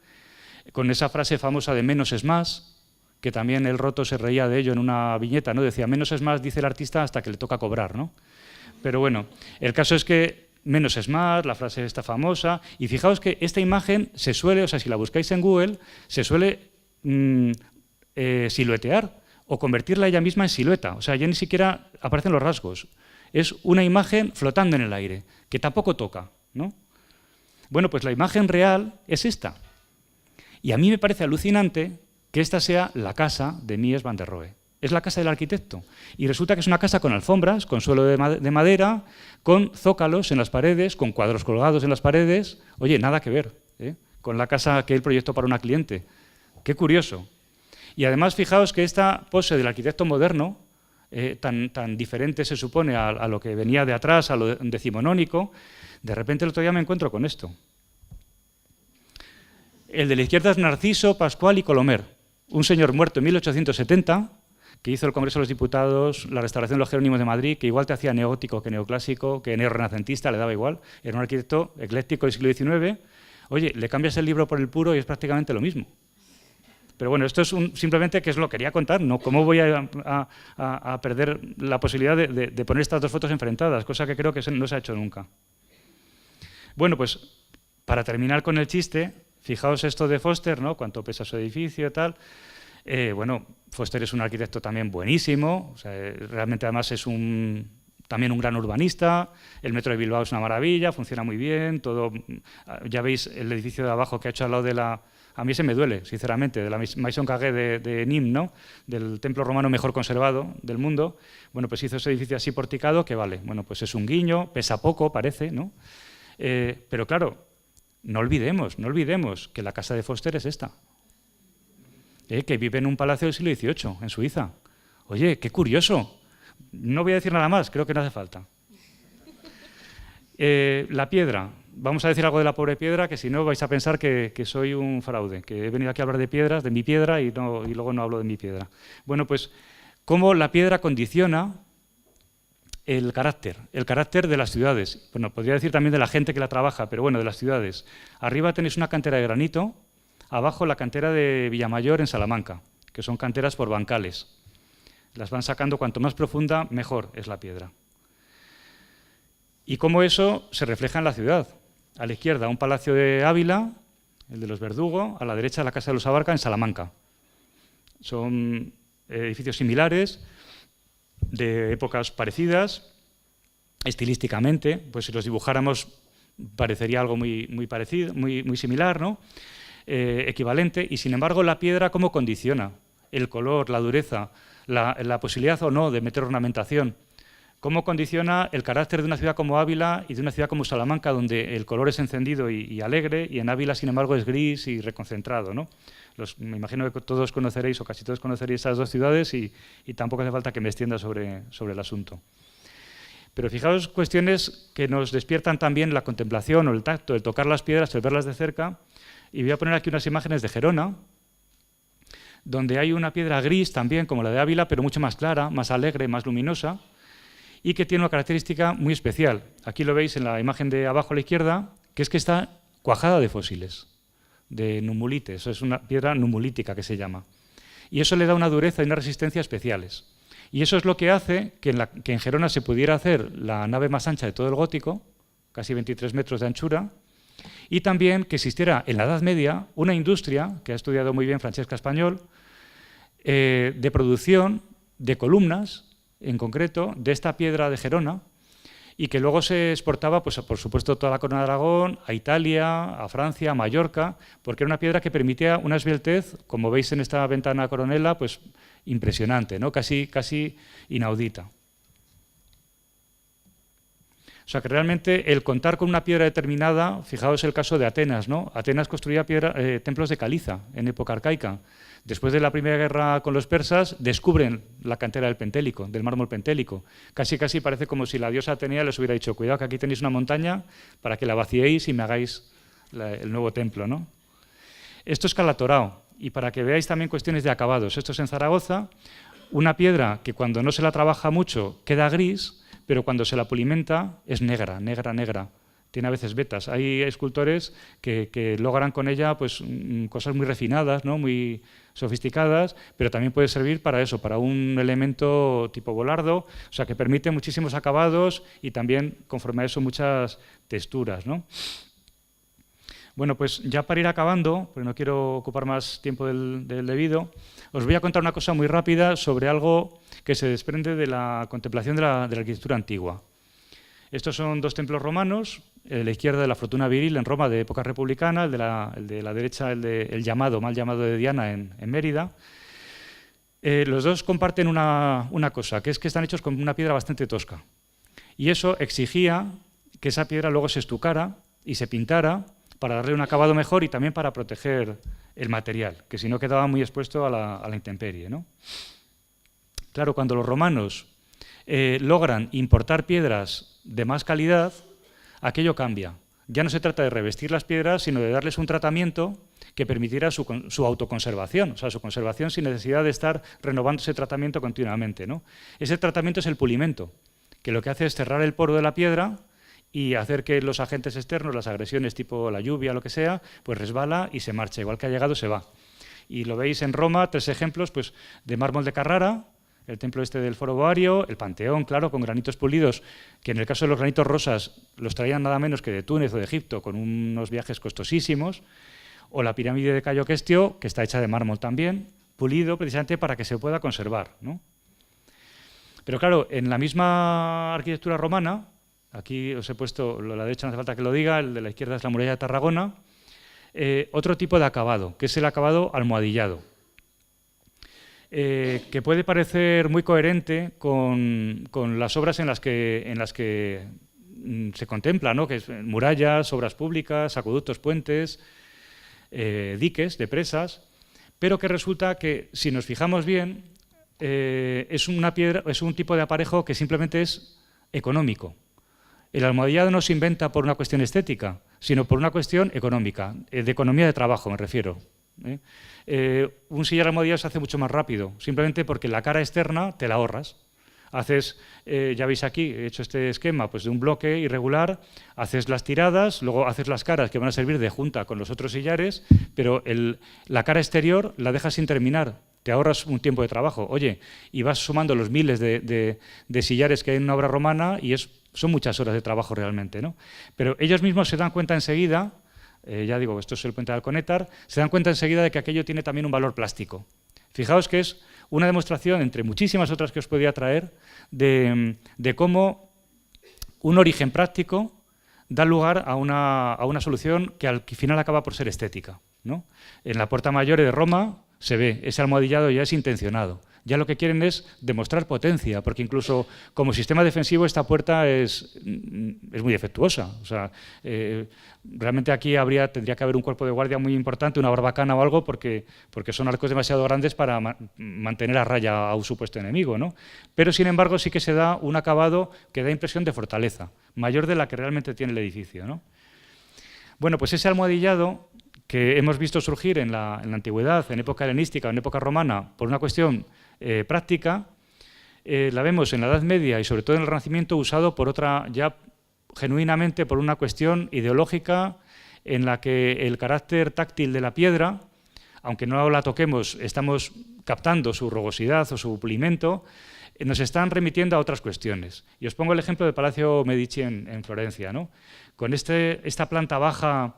con esa frase famosa de menos es más, que también el Roto se reía de ello en una viñeta, ¿no? Decía, menos es más, dice el artista, hasta que le toca cobrar, ¿no? Pero bueno, el caso es que menos es más, la frase está famosa, y fijaos que esta imagen se suele, o sea, si la buscáis en Google, se suele siluetear o convertirla ella misma en silueta, o sea, ya ni siquiera aparecen los rasgos. Es una imagen flotando en el aire, que tampoco toca, ¿no? Bueno, pues la imagen real es esta. Y a mí me parece alucinante que esta sea la casa de Mies van der Rohe. Es la casa del arquitecto. Y resulta que es una casa con alfombras, con suelo de madera, con zócalos en las paredes, con cuadros colgados en las paredes. Oye, nada que ver, ¿eh? Con la casa que él proyectó para una cliente. Qué curioso. Y además, fijaos que esta pose del arquitecto moderno, tan diferente se supone a lo que venía de atrás, a lo decimonónico, de repente el otro día me encuentro con esto. El de la izquierda es Narciso, Pascual y Colomer, un señor muerto en 1870, que hizo el Congreso de los Diputados, la restauración de los Jerónimos de Madrid, que igual te hacía neogótico que neoclásico, que neorrenacentista, le daba igual, era un arquitecto ecléctico del siglo XIX. Oye, le cambias el libro por el puro y es prácticamente lo mismo. Pero bueno, esto es simplemente que os lo quería contar, ¿no? ¿Cómo voy a perder la posibilidad de poner estas dos fotos enfrentadas? Cosa que creo que no se ha hecho nunca. Bueno, pues para terminar con el chiste, fijaos esto de Foster, ¿no? Cuánto pesa su edificio y tal. Bueno, Foster es un arquitecto también buenísimo, o sea, realmente además es también un gran urbanista, el metro de Bilbao es una maravilla, funciona muy bien, todo. Ya veis el edificio de abajo que ha hecho al lado de la... A mí se me duele, sinceramente, de la Maison Carré de Nîmes, ¿no? Del templo romano mejor conservado del mundo. Bueno, pues hizo ese edificio así porticado que vale, bueno, pues es un guiño, pesa poco, parece, ¿no? Pero claro, no olvidemos que la casa de Foster es esta, que vive en un palacio del siglo XVIII, en Suiza. Oye, qué curioso. No voy a decir nada más, creo que no hace falta. La piedra. Vamos a decir algo de la pobre piedra, que si no vais a pensar que soy un fraude, que he venido aquí a hablar de piedras, de mi piedra, y luego no hablo de mi piedra. Bueno, pues cómo la piedra condiciona el carácter de las ciudades. Bueno, podría decir también de la gente que la trabaja, pero bueno, de las ciudades. Arriba tenéis una cantera de granito, abajo la cantera de Villamayor en Salamanca, que son canteras por bancales. Las van sacando, cuanto más profunda, mejor es la piedra. Y cómo eso se refleja en la ciudad. A la izquierda, un palacio de Ávila, el de los Verdugo, a la derecha, la Casa de los Abarca, en Salamanca. Son edificios similares, de épocas parecidas, estilísticamente, pues si los dibujáramos parecería algo muy parecido, muy similar, ¿no? Equivalente, y sin embargo la piedra ¿cómo condiciona? El color, la dureza, la posibilidad o no de meter ornamentación. ¿Cómo condiciona el carácter de una ciudad como Ávila y de una ciudad como Salamanca, donde el color es encendido y alegre, y en Ávila, sin embargo, es gris y reconcentrado, ¿no? Me imagino que todos conoceréis, o casi todos conoceréis esas dos ciudades, y tampoco hace falta que me extienda sobre el asunto. Pero fijaos cuestiones que nos despiertan también la contemplación o el tacto, el tocar las piedras, el verlas de cerca, y voy a poner aquí unas imágenes de Gerona, donde hay una piedra gris también, como la de Ávila, pero mucho más clara, más alegre, más luminosa, y que tiene una característica muy especial. Aquí lo veis en la imagen de abajo a la izquierda, que es que está cuajada de fósiles, de numulites. Es una piedra numulítica que se llama. Y eso le da una dureza y una resistencia especiales. Y eso es lo que hace que en Gerona se pudiera hacer la nave más ancha de todo el gótico, casi 23 metros de anchura, y también que existiera en la Edad Media una industria, que ha estudiado muy bien Francesca Español, de producción de columnas, en concreto, de esta piedra de Gerona, y que luego se exportaba, pues, por supuesto, toda la corona de Aragón, a Italia, a Francia, a Mallorca, porque era una piedra que permitía una esbeltez, como veis en esta ventana coronela, pues impresionante, ¿no? Casi inaudita. O sea que realmente el contar con una piedra determinada, fijaos el caso de Atenas, ¿no? Atenas construía templos de caliza en época arcaica. Después de la primera guerra con los persas, descubren la cantera del Pentélico, del mármol pentélico. Casi parece como si la diosa Atenea les hubiera dicho: cuidado que aquí tenéis una montaña para que la vaciéis y me hagáis el nuevo templo, ¿no? Esto es Calatorao. Y para que veáis también cuestiones de acabados. Esto es en Zaragoza, una piedra que cuando no se la trabaja mucho queda gris, pero cuando se la pulimenta es negra. Tiene a veces vetas. Hay escultores que logran con ella pues, cosas muy refinadas, ¿no? Muy sofisticadas, pero también puede servir para eso, para un elemento tipo volardo, o sea, que permite muchísimos acabados y también, conforme a eso, muchas texturas, ¿no? Bueno, pues ya para ir acabando, porque no quiero ocupar más tiempo del debido, os voy a contar una cosa muy rápida sobre algo que se desprende de la contemplación de la arquitectura antigua. Estos son dos templos romanos, a la izquierda de la Fortuna Viril en Roma de época republicana, el de la derecha el mal llamado de Diana en Mérida. Los dos comparten una cosa, que es que están hechos con una piedra bastante tosca. Y eso exigía que esa piedra luego se estucara y se pintara para darle un acabado mejor y también para proteger el material, que si no quedaba muy expuesto a la intemperie, ¿no? Claro, cuando los romanos logran importar piedras de más calidad, aquello cambia. Ya no se trata de revestir las piedras, sino de darles un tratamiento que permitiera su autoconservación, o sea, su conservación sin necesidad de estar renovando ese tratamiento continuamente, ¿no? Ese tratamiento es el pulimento, que lo que hace es cerrar el poro de la piedra y hacer que los agentes externos, las agresiones tipo la lluvia, lo que sea, pues resbala y se marcha, igual que ha llegado se va. Y lo veis en Roma, 3 ejemplos pues, de mármol de Carrara, el templo este del Foro Boario, el Panteón, claro, con granitos pulidos, que en el caso de los granitos rosas los traían nada menos que de Túnez o de Egipto, con unos viajes costosísimos, o la pirámide de Cayo Questio, que está hecha de mármol también, pulido precisamente para que se pueda conservar, ¿no? Pero claro, en la misma arquitectura romana, aquí os he puesto, a la derecha no hace falta que lo diga, el de la izquierda es la muralla de Tarragona, otro tipo de acabado, que es el acabado almohadillado. Que puede parecer muy coherente con las obras en las que se contempla, ¿no? Que es murallas, obras públicas, acueductos, puentes, diques de presas, pero que resulta que, si nos fijamos bien, es un tipo de aparejo que simplemente es económico. El almohadillado no se inventa por una cuestión estética, sino por una cuestión económica, de economía de trabajo me refiero. Un sillar almohadillado se hace mucho más rápido, simplemente porque la cara externa te la ahorras. Haces, ya veis aquí, he hecho este esquema pues de un bloque irregular, haces las tiradas, luego haces las caras que van a servir de junta con los otros sillares, pero la cara exterior la dejas sin terminar, te ahorras un tiempo de trabajo. Oye, y vas sumando los miles de sillares que hay en una obra romana y son muchas horas de trabajo realmente, ¿no? Pero ellos mismos se dan cuenta enseguida, ya digo, esto es el puente de Alconétar, se dan cuenta enseguida de que aquello tiene también un valor plástico. Fijaos que es una demostración, entre muchísimas otras que os podía traer, de cómo un origen práctico da lugar a una solución que al final acaba por ser estética, ¿no? En la Puerta Mayor de Roma se ve, ese almohadillado ya es intencionado. Ya lo que quieren es demostrar potencia, porque incluso como sistema defensivo esta puerta es muy defectuosa. O sea, realmente aquí tendría que haber un cuerpo de guardia muy importante, una barbacana o algo, porque son arcos demasiado grandes para mantener a raya a un supuesto enemigo, ¿no? Pero, sin embargo, sí que se da un acabado que da impresión de fortaleza, mayor de la que realmente tiene el edificio, ¿no? Bueno, pues ese almohadillado que hemos visto surgir en la antigüedad, en época helenística o en época romana, por una cuestión práctica, la vemos en la Edad Media y sobre todo en el Renacimiento usado por otra, ya genuinamente por una cuestión ideológica en la que el carácter táctil de la piedra, aunque no la toquemos, estamos captando su rugosidad o su pulimento, nos están remitiendo a otras cuestiones. Y os pongo el ejemplo del Palacio Medici en Florencia, ¿no? Con esta planta baja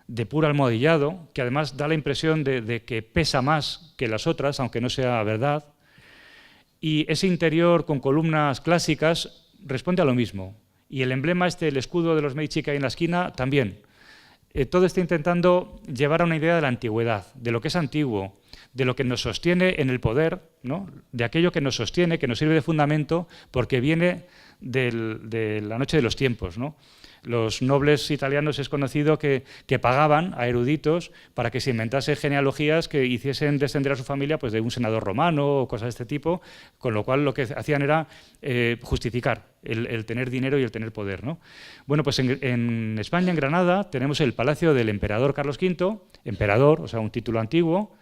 de puro almohadillado, que además da la impresión de que pesa más que las otras, aunque no sea verdad, y ese interior con columnas clásicas responde a lo mismo. Y el emblema el escudo de los Medici que hay en la esquina, también. Todo está intentando llevar a una idea de la antigüedad, de lo que es antiguo, de lo que nos sostiene en el poder, ¿no? De aquello que nos sostiene, que nos sirve de fundamento, porque viene de la noche de los tiempos, ¿no? Los nobles italianos es conocido que pagaban a eruditos para que se inventase genealogías que hiciesen descender a su familia pues, de un senador romano o cosas de este tipo, con lo cual lo que hacían era justificar el tener dinero y el tener poder, ¿no? Bueno, pues en España, en Granada, tenemos el Palacio del Emperador Carlos V, emperador, o sea, un título antiguo,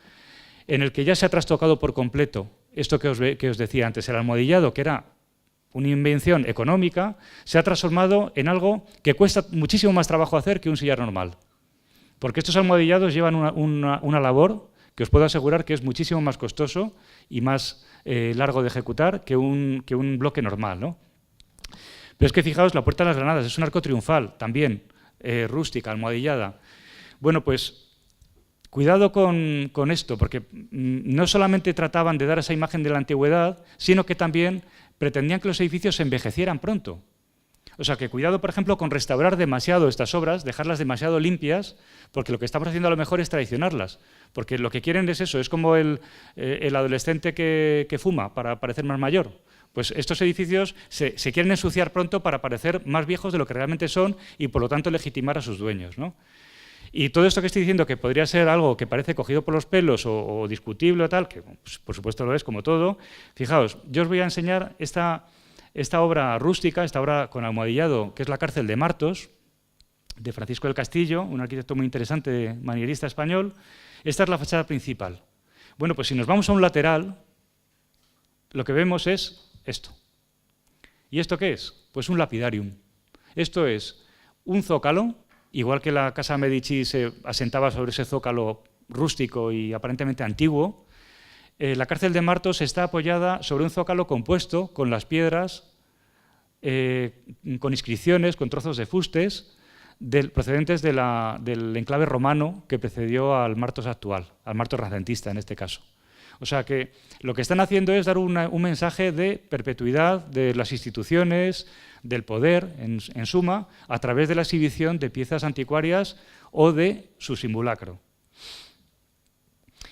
en el que ya se ha trastocado por completo esto que os decía antes, el almohadillado, que era una invención económica, se ha transformado en algo que cuesta muchísimo más trabajo hacer que un sillar normal. Porque estos almohadillados llevan una labor que os puedo asegurar que es muchísimo más costoso y más largo de ejecutar que un bloque normal, ¿no? Pero es que fijaos, la Puerta de las Granadas es un arco triunfal, también rústica, almohadillada. Bueno, pues cuidado con esto, porque no solamente trataban de dar esa imagen de la antigüedad, sino que también pretendían que los edificios se envejecieran pronto. O sea, que cuidado, por ejemplo, con restaurar demasiado estas obras, dejarlas demasiado limpias, porque lo que estamos haciendo a lo mejor es traicionarlas. Porque lo que quieren es eso, es como el adolescente que fuma para parecer más mayor. Pues estos edificios se quieren ensuciar pronto para parecer más viejos de lo que realmente son y, por lo tanto, legitimar a sus dueños, ¿no? Y todo esto que estoy diciendo, que podría ser algo que parece cogido por los pelos o discutible o tal, que pues, por supuesto lo es como todo, fijaos, yo os voy a enseñar esta obra rústica, esta obra con almohadillado, que es la Cárcel de Martos, de Francisco del Castillo, un arquitecto muy interesante, manierista español. Esta es la fachada principal. Bueno, pues si nos vamos a un lateral, lo que vemos es esto. ¿Y esto qué es? Pues un lapidarium. Esto es un zócalo, igual que la Casa Medici se asentaba sobre ese zócalo rústico y aparentemente antiguo. La Cárcel de Martos está apoyada sobre un zócalo compuesto con las piedras, con inscripciones, con trozos de fustes, procedentes del enclave romano que precedió al Martos actual, al Martos renacentista en este caso. O sea que lo que están haciendo es dar un mensaje de perpetuidad de las instituciones, del poder, en suma, a través de la exhibición de piezas anticuarias o de su simulacro.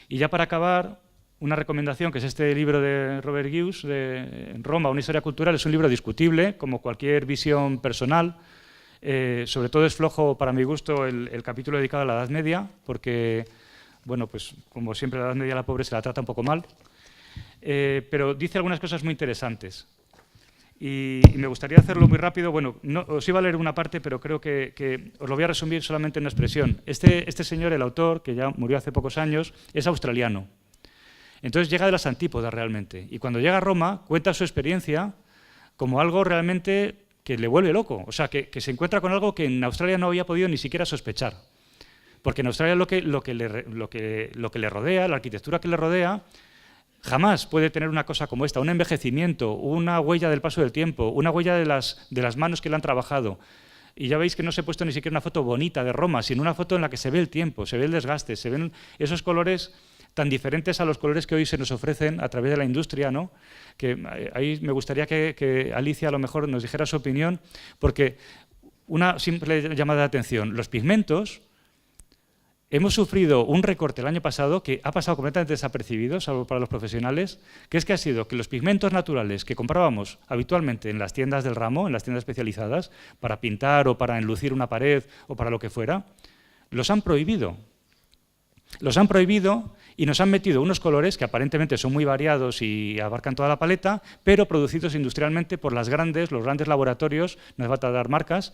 Y ya para acabar, una recomendación, que es este libro de Robert Gius, de Roma, una historia cultural. Es un libro discutible, como cualquier visión personal. Sobre todo es flojo, para mi gusto, el capítulo dedicado a la Edad Media, porque, bueno, pues como siempre la Edad Media a la pobre se la trata un poco mal, pero dice algunas cosas muy interesantes. Y me gustaría hacerlo muy rápido. Bueno, no, os iba a leer una parte, pero creo que os lo voy a resumir solamente en una expresión. Este señor, el autor, que ya murió hace pocos años, es australiano. Entonces llega de las antípodas realmente. Y cuando llega a Roma, cuenta su experiencia como algo realmente que le vuelve loco. O sea, que se encuentra con algo que en Australia no había podido ni siquiera sospechar. Porque en Australia lo que le rodea, la arquitectura que le rodea, jamás puede tener una cosa como esta, un envejecimiento, una huella del paso del tiempo, una huella de las manos que le han trabajado. Y ya veis que no se ha puesto ni siquiera una foto bonita de Roma, sino una foto en la que se ve el tiempo, se ve el desgaste, se ven esos colores tan diferentes a los colores que hoy se nos ofrecen a través de la industria, ¿no? Que ahí me gustaría que Alicia a lo mejor nos dijera su opinión, porque una simple llamada de atención, los pigmentos. Hemos sufrido un recorte el año pasado que ha pasado completamente desapercibido, salvo para los profesionales, que ha sido que los pigmentos naturales que comprábamos habitualmente en las tiendas del ramo, en las tiendas especializadas, para pintar o para enlucir una pared o para lo que fuera, los han prohibido. Los han prohibido y nos han metido unos colores que aparentemente son muy variados y abarcan toda la paleta, pero producidos industrialmente por los grandes laboratorios, no hace falta dar marcas,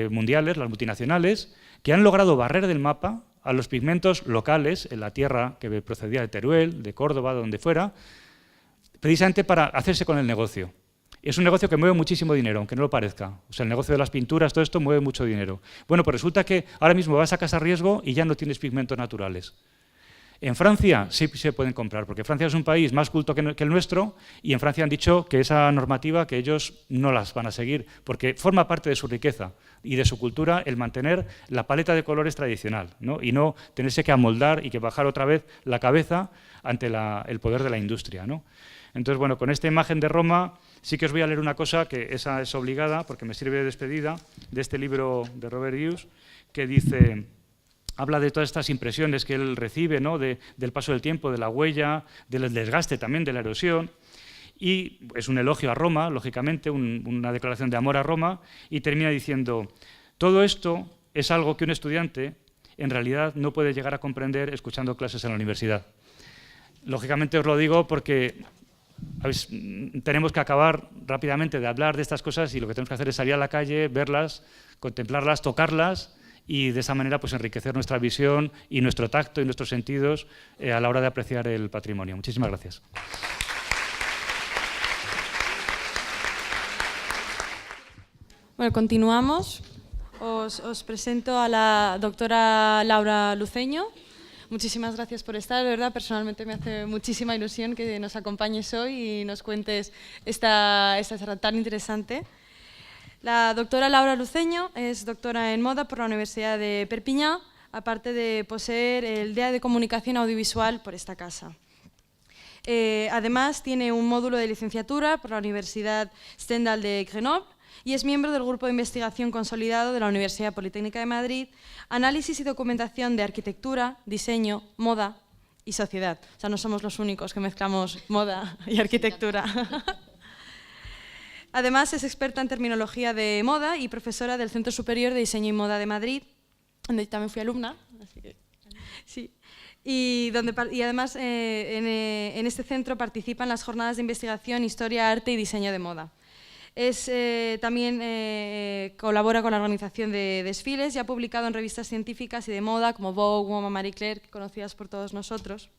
mundiales, las multinacionales, que han logrado barrer del mapa a los pigmentos locales en la tierra que procedía de Teruel, de Córdoba, de donde fuera, precisamente para hacerse con el negocio. Es un negocio que mueve muchísimo dinero, aunque no lo parezca. O sea, el negocio de las pinturas, todo esto mueve mucho dinero. Bueno, pues resulta que ahora mismo vas a casa a riesgo y ya no tienes pigmentos naturales. En Francia sí se pueden comprar, porque Francia es un país más culto que el nuestro y en Francia han dicho que esa normativa, que ellos no las van a seguir, porque forma parte de su riqueza y de su cultura el mantener la paleta de colores tradicional, ¿no? Y no tenerse que amoldar y que bajar otra vez la cabeza ante el poder de la industria, ¿no? Entonces, bueno, con esta imagen de Roma sí que os voy a leer una cosa, que esa es obligada, porque me sirve de despedida, de este libro de Robert Hughes, que dice... Habla de todas estas impresiones que él recibe, ¿no? Del paso del tiempo, de la huella, del desgaste también, de la erosión. Y es un elogio a Roma, lógicamente, una declaración de amor a Roma, y termina diciendo, todo esto es algo que un estudiante en realidad no puede llegar a comprender escuchando clases en la universidad. Lógicamente os lo digo porque tenemos que acabar rápidamente de hablar de estas cosas y lo que tenemos que hacer es salir a la calle, verlas, contemplarlas, tocarlas, y de esa manera pues enriquecer nuestra visión y nuestro tacto y nuestros sentidos a la hora de apreciar el patrimonio. Muchísimas gracias. Bueno, continuamos. Os presento a la doctora Laura Luceño. Muchísimas gracias por estar, de verdad, personalmente me hace muchísima ilusión que nos acompañes hoy y nos cuentes esta charla tan interesante. La doctora Laura Luceño es doctora en moda por la Universidad de Perpiñán, aparte de poseer el DEA de Comunicación Audiovisual por esta casa. Además, tiene un módulo de licenciatura por la Universidad Stendhal de Grenoble y es miembro del Grupo de Investigación Consolidado de la Universidad Politécnica de Madrid, Análisis y Documentación de Arquitectura, Diseño, Moda y Sociedad. O sea, no somos los únicos que mezclamos moda y arquitectura. Además, es experta en terminología de moda y profesora del Centro Superior de Diseño y Moda de Madrid, donde también fui alumna. Así que, sí. Y además en este centro participan las jornadas de investigación, historia, arte y diseño de moda. También colabora con la organización de desfiles y ha publicado en revistas científicas y de moda como Vogue, Woman, Marie Claire, conocidas por todos nosotros.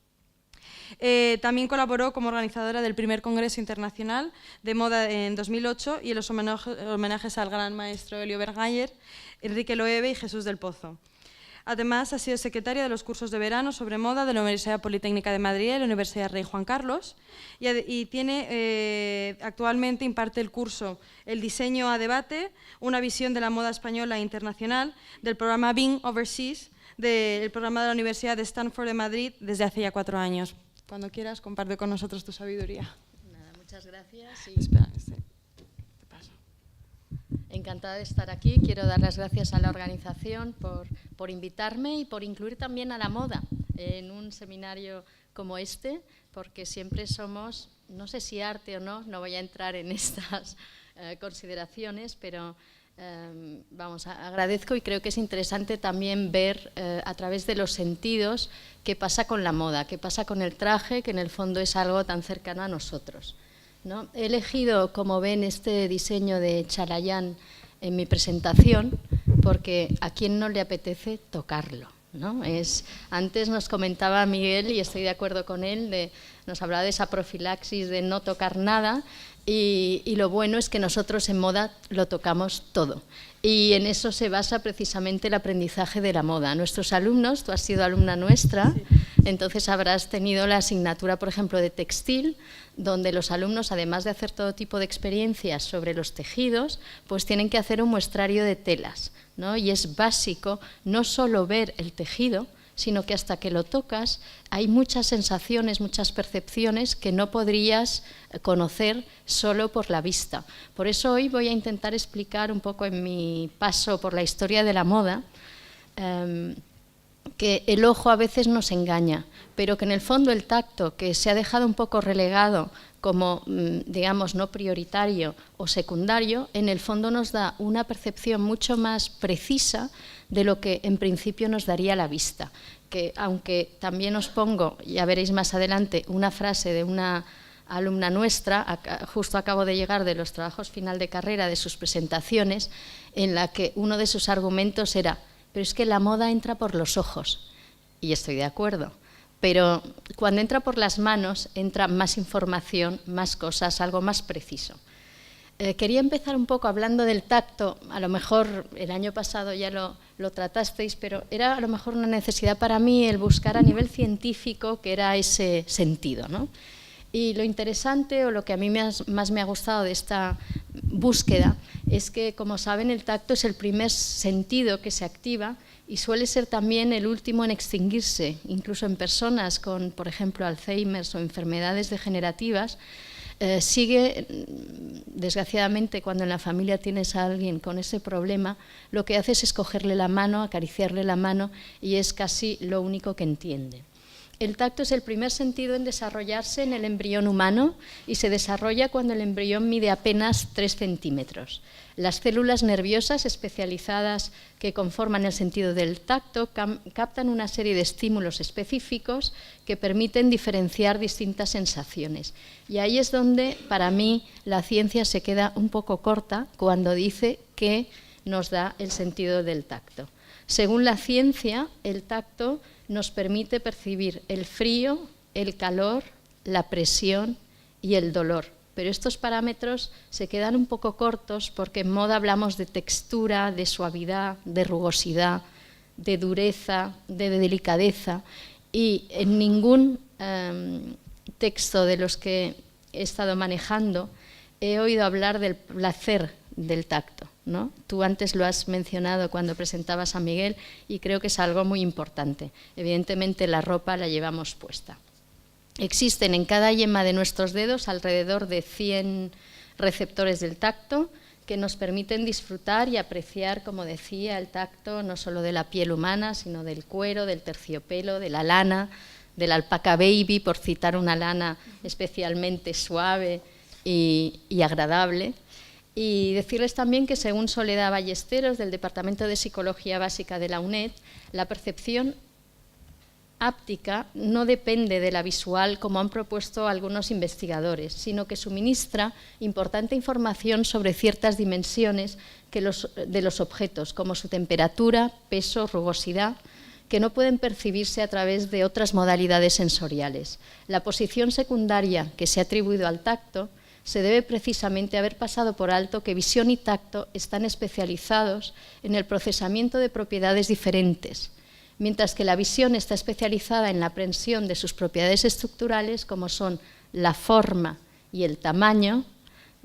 También colaboró como organizadora del primer Congreso Internacional de Moda en 2008 y en los homenajes al gran maestro Elio Bergayer, Enrique Loewe y Jesús del Pozo. Además, ha sido secretaria de los cursos de verano sobre moda de la Universidad Politécnica de Madrid y la Universidad Rey Juan Carlos y actualmente imparte el curso El diseño a debate, una visión de la moda española e internacional del programa Being Overseas, del programa de la Universidad de Stanford de Madrid desde hace ya 4 años. Cuando quieras, comparte con nosotros tu sabiduría. Nada, muchas gracias. Espera, te paso. Encantada de estar aquí. Quiero dar las gracias a la organización por invitarme y por incluir también a la moda en un seminario como este, porque siempre somos, no sé si arte o no voy a entrar en estas consideraciones, pero agradezco y creo que es interesante también ver a través de los sentidos qué pasa con la moda, qué pasa con el traje, que en el fondo es algo tan cercano a nosotros, ¿no? He elegido, como ven, este diseño de Chalayan en mi presentación porque a quién no le apetece tocarlo, ¿no? Antes nos comentaba Miguel, y estoy de acuerdo con él, nos hablaba de esa profilaxis de no tocar nada, y lo bueno es que nosotros en moda lo tocamos todo. Y en eso se basa precisamente el aprendizaje de la moda. Nuestros alumnos, tú has sido alumna nuestra, sí. Entonces habrás tenido la asignatura, por ejemplo, de textil, donde los alumnos, además de hacer todo tipo de experiencias sobre los tejidos, pues tienen que hacer un muestrario de telas, ¿no? Y es básico no solo ver el tejido, sino que hasta que lo tocas hay muchas sensaciones, muchas percepciones que no podrías conocer solo por la vista. Por eso hoy voy a intentar explicar un poco en mi paso por la historia de la moda que el ojo a veces nos engaña, pero que en el fondo el tacto, que se ha dejado un poco relegado como, digamos, no prioritario o secundario, en el fondo nos da una percepción mucho más precisa de lo que en principio nos daría la vista. Que aunque también os pongo, ya veréis más adelante, una frase de una alumna nuestra, justo acabo de llegar de los trabajos final de carrera, de sus presentaciones, en la que uno de sus argumentos era: pero es que la moda entra por los ojos. Y estoy de acuerdo. Pero cuando entra por las manos, entra más información, más cosas, algo más preciso. Quería empezar un poco hablando del tacto. A lo mejor el año pasado ya lo tratasteis, pero era a lo mejor una necesidad para mí el buscar a nivel científico qué era ese sentido, ¿no? Y lo interesante, o lo que a mí más me ha gustado de esta búsqueda, es que, como saben, el tacto es el primer sentido que se activa y suele ser también el último en extinguirse, incluso en personas con, por ejemplo, Alzheimer o enfermedades degenerativas. Sigue, desgraciadamente, cuando en la familia tienes a alguien con ese problema, lo que haces es cogerle la mano, acariciarle la mano, y es casi lo único que entiende. El tacto es el primer sentido en desarrollarse en el embrión humano y se desarrolla cuando el embrión mide apenas 3 centímetros. Las células nerviosas especializadas que conforman el sentido del tacto captan una serie de estímulos específicos que permiten diferenciar distintas sensaciones. Y ahí es donde, para mí, la ciencia se queda un poco corta cuando dice que nos da el sentido del tacto. Según la ciencia, el tacto nos permite percibir el frío, el calor, la presión y el dolor. Pero estos parámetros se quedan un poco cortos porque en moda hablamos de textura, de suavidad, de rugosidad, de dureza, de delicadeza, y en ningún texto de los que he estado manejando he oído hablar del placer del tacto, ¿no? Tú antes lo has mencionado cuando presentabas a Miguel y creo que es algo muy importante. Evidentemente la ropa la llevamos puesta. Existen en cada yema de nuestros dedos alrededor de 100 receptores del tacto que nos permiten disfrutar y apreciar, como decía, el tacto no solo de la piel humana, sino del cuero, del terciopelo, de la lana, de la alpaca baby, por citar una lana especialmente suave y agradable. Y decirles también que, según Soledad Ballesteros, del Departamento de Psicología Básica de la UNED, la percepción áptica no depende de la visual, como han propuesto algunos investigadores, sino que suministra importante información sobre ciertas dimensiones de los objetos, como su temperatura, peso, rugosidad, que no pueden percibirse a través de otras modalidades sensoriales. La posición secundaria que se ha atribuido al tacto se debe precisamente a haber pasado por alto que visión y tacto están especializados en el procesamiento de propiedades diferentes, mientras que la visión está especializada en la aprehensión de sus propiedades estructurales, como son la forma y el tamaño.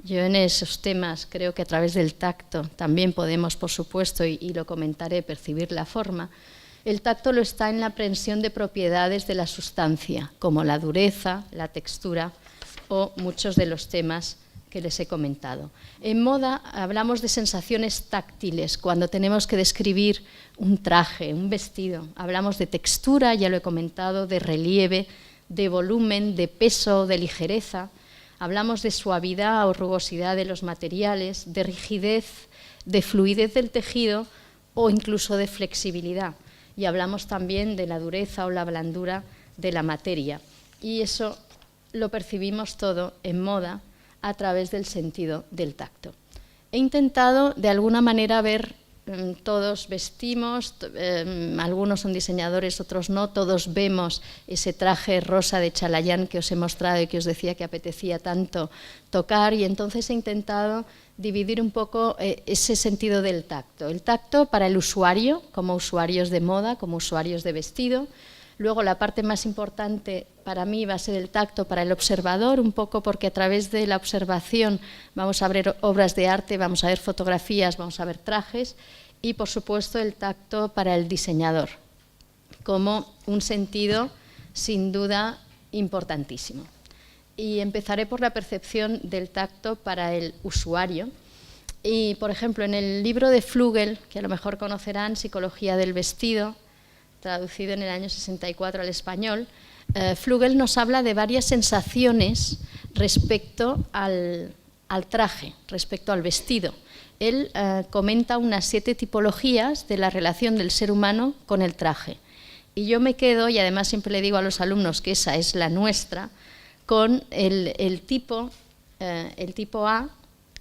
Yo en esos temas creo que a través del tacto también podemos, por supuesto, y lo comentaré, percibir la forma. El tacto lo está en la aprehensión de propiedades de la sustancia, como la dureza, la textura o muchos de los temas que les he comentado. En moda hablamos de sensaciones táctiles cuando tenemos que describir un traje, un vestido. Hablamos de textura, ya lo he comentado, de relieve, de volumen, de peso, de ligereza. Hablamos de suavidad o rugosidad de los materiales, de rigidez, de fluidez del tejido o incluso de flexibilidad. Y hablamos también de la dureza o la blandura de la materia. Y eso lo percibimos todo en moda a través del sentido del tacto. He intentado de alguna manera ver todos vestimos, algunos son diseñadores, otros no, todos vemos ese traje rosa de Chalayan que os he mostrado y que os decía que apetecía tanto tocar, y entonces he intentado dividir un poco ese sentido del tacto. El tacto para el usuario, como usuarios de moda, como usuarios de vestido. Luego la parte más importante para mí va a ser el tacto para el observador, un poco porque a través de la observación vamos a ver obras de arte, vamos a ver fotografías, vamos a ver trajes, y por supuesto el tacto para el diseñador, como un sentido sin duda importantísimo. Y empezaré por la percepción del tacto para el usuario. Y, por ejemplo, en el libro de Flügel, que a lo mejor conocerán, Psicología del vestido, traducido en el año 64 al español, Flügel nos habla de varias sensaciones respecto al traje, respecto al vestido. Él comenta unas 7 tipologías de la relación del ser humano con el traje. Y yo me quedo, y además siempre le digo a los alumnos que esa es la nuestra, con el tipo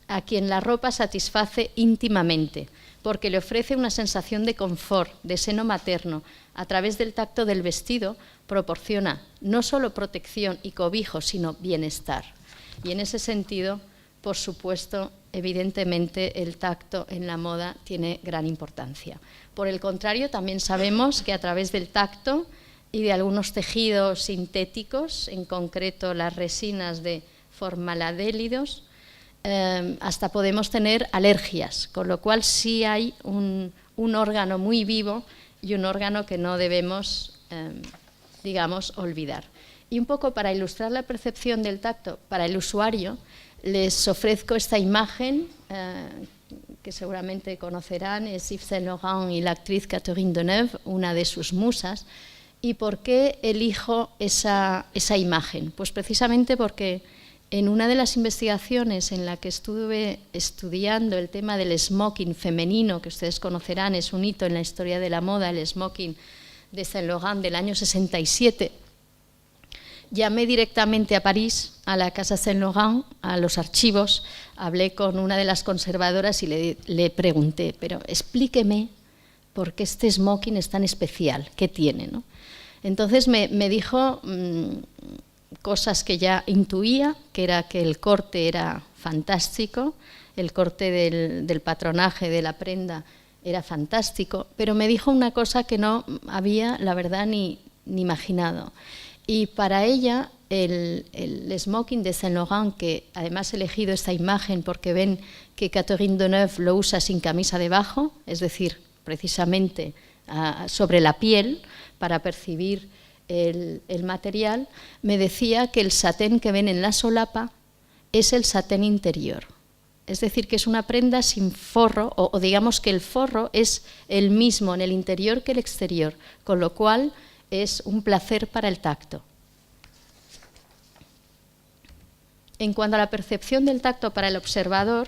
a quien la ropa satisface íntimamente, porque le ofrece una sensación de confort, de seno materno. A través del tacto del vestido proporciona no solo protección y cobijo, sino bienestar. Y en ese sentido, por supuesto, evidentemente el tacto en la moda tiene gran importancia. Por el contrario, también sabemos que a través del tacto y de algunos tejidos sintéticos, en concreto las resinas de formaladélidos, hasta podemos tener alergias, con lo cual sí hay un órgano muy vivo y un órgano que no debemos, digamos, olvidar. Y un poco para ilustrar la percepción del tacto para el usuario, les ofrezco esta imagen que seguramente conocerán, es Yves Saint Laurent y la actriz Catherine Deneuve, una de sus musas. ¿Y por qué elijo esa imagen? Pues precisamente porque en una de las investigaciones en la que estuve estudiando el tema del smoking femenino, que ustedes conocerán, es un hito en la historia de la moda, el smoking de Saint Laurent del año 67, llamé directamente a París, a la Casa Saint Laurent, a los archivos, hablé con una de las conservadoras y le pregunté, pero explíqueme por qué este smoking es tan especial, ¿qué tiene, ¿no? Entonces me dijo cosas que ya intuía, que era que el corte era fantástico, el corte del patronaje de la prenda era fantástico, pero me dijo una cosa que no había, la verdad, ni imaginado. Y para ella, el smoking de Saint Laurent, que además he elegido esta imagen porque ven que Catherine Deneuve lo usa sin camisa debajo, es decir, precisamente sobre la piel, para percibir el material, me decía que el satén que ven en la solapa es el satén interior. Es decir, que es una prenda sin forro, o digamos que el forro es el mismo en el interior que el exterior, con lo cual es un placer para el tacto. En cuanto a la percepción del tacto para el observador,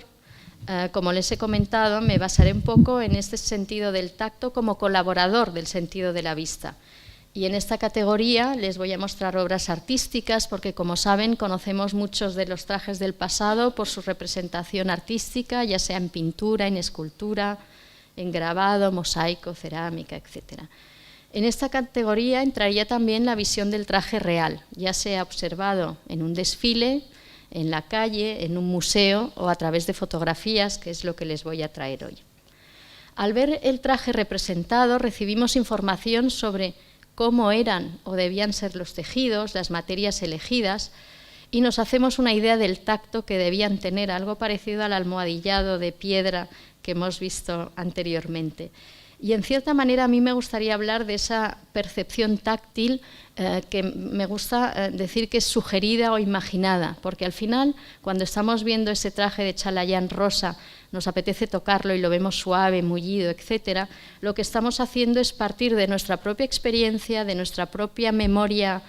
como les he comentado, me basaré un poco en este sentido del tacto como colaborador del sentido de la vista. Y en esta categoría les voy a mostrar obras artísticas porque, como saben, conocemos muchos de los trajes del pasado por su representación artística, ya sea en pintura, en escultura, en grabado, mosaico, cerámica, etc. En esta categoría entraría también la visión del traje real, ya sea observado en un desfile, en la calle, en un museo o a través de fotografías, que es lo que les voy a traer hoy. Al ver el traje representado, recibimos información sobre cómo eran o debían ser los tejidos, las materias elegidas, y nos hacemos una idea del tacto que debían tener, algo parecido al almohadillado de piedra que hemos visto anteriormente. Y en cierta manera a mí me gustaría hablar de esa percepción táctil que me gusta decir que es sugerida o imaginada, porque al final, cuando estamos viendo ese traje de Chalayan rosa, nos apetece tocarlo y lo vemos suave, mullido, etc. Lo que estamos haciendo es partir de nuestra propia experiencia, de nuestra propia memoria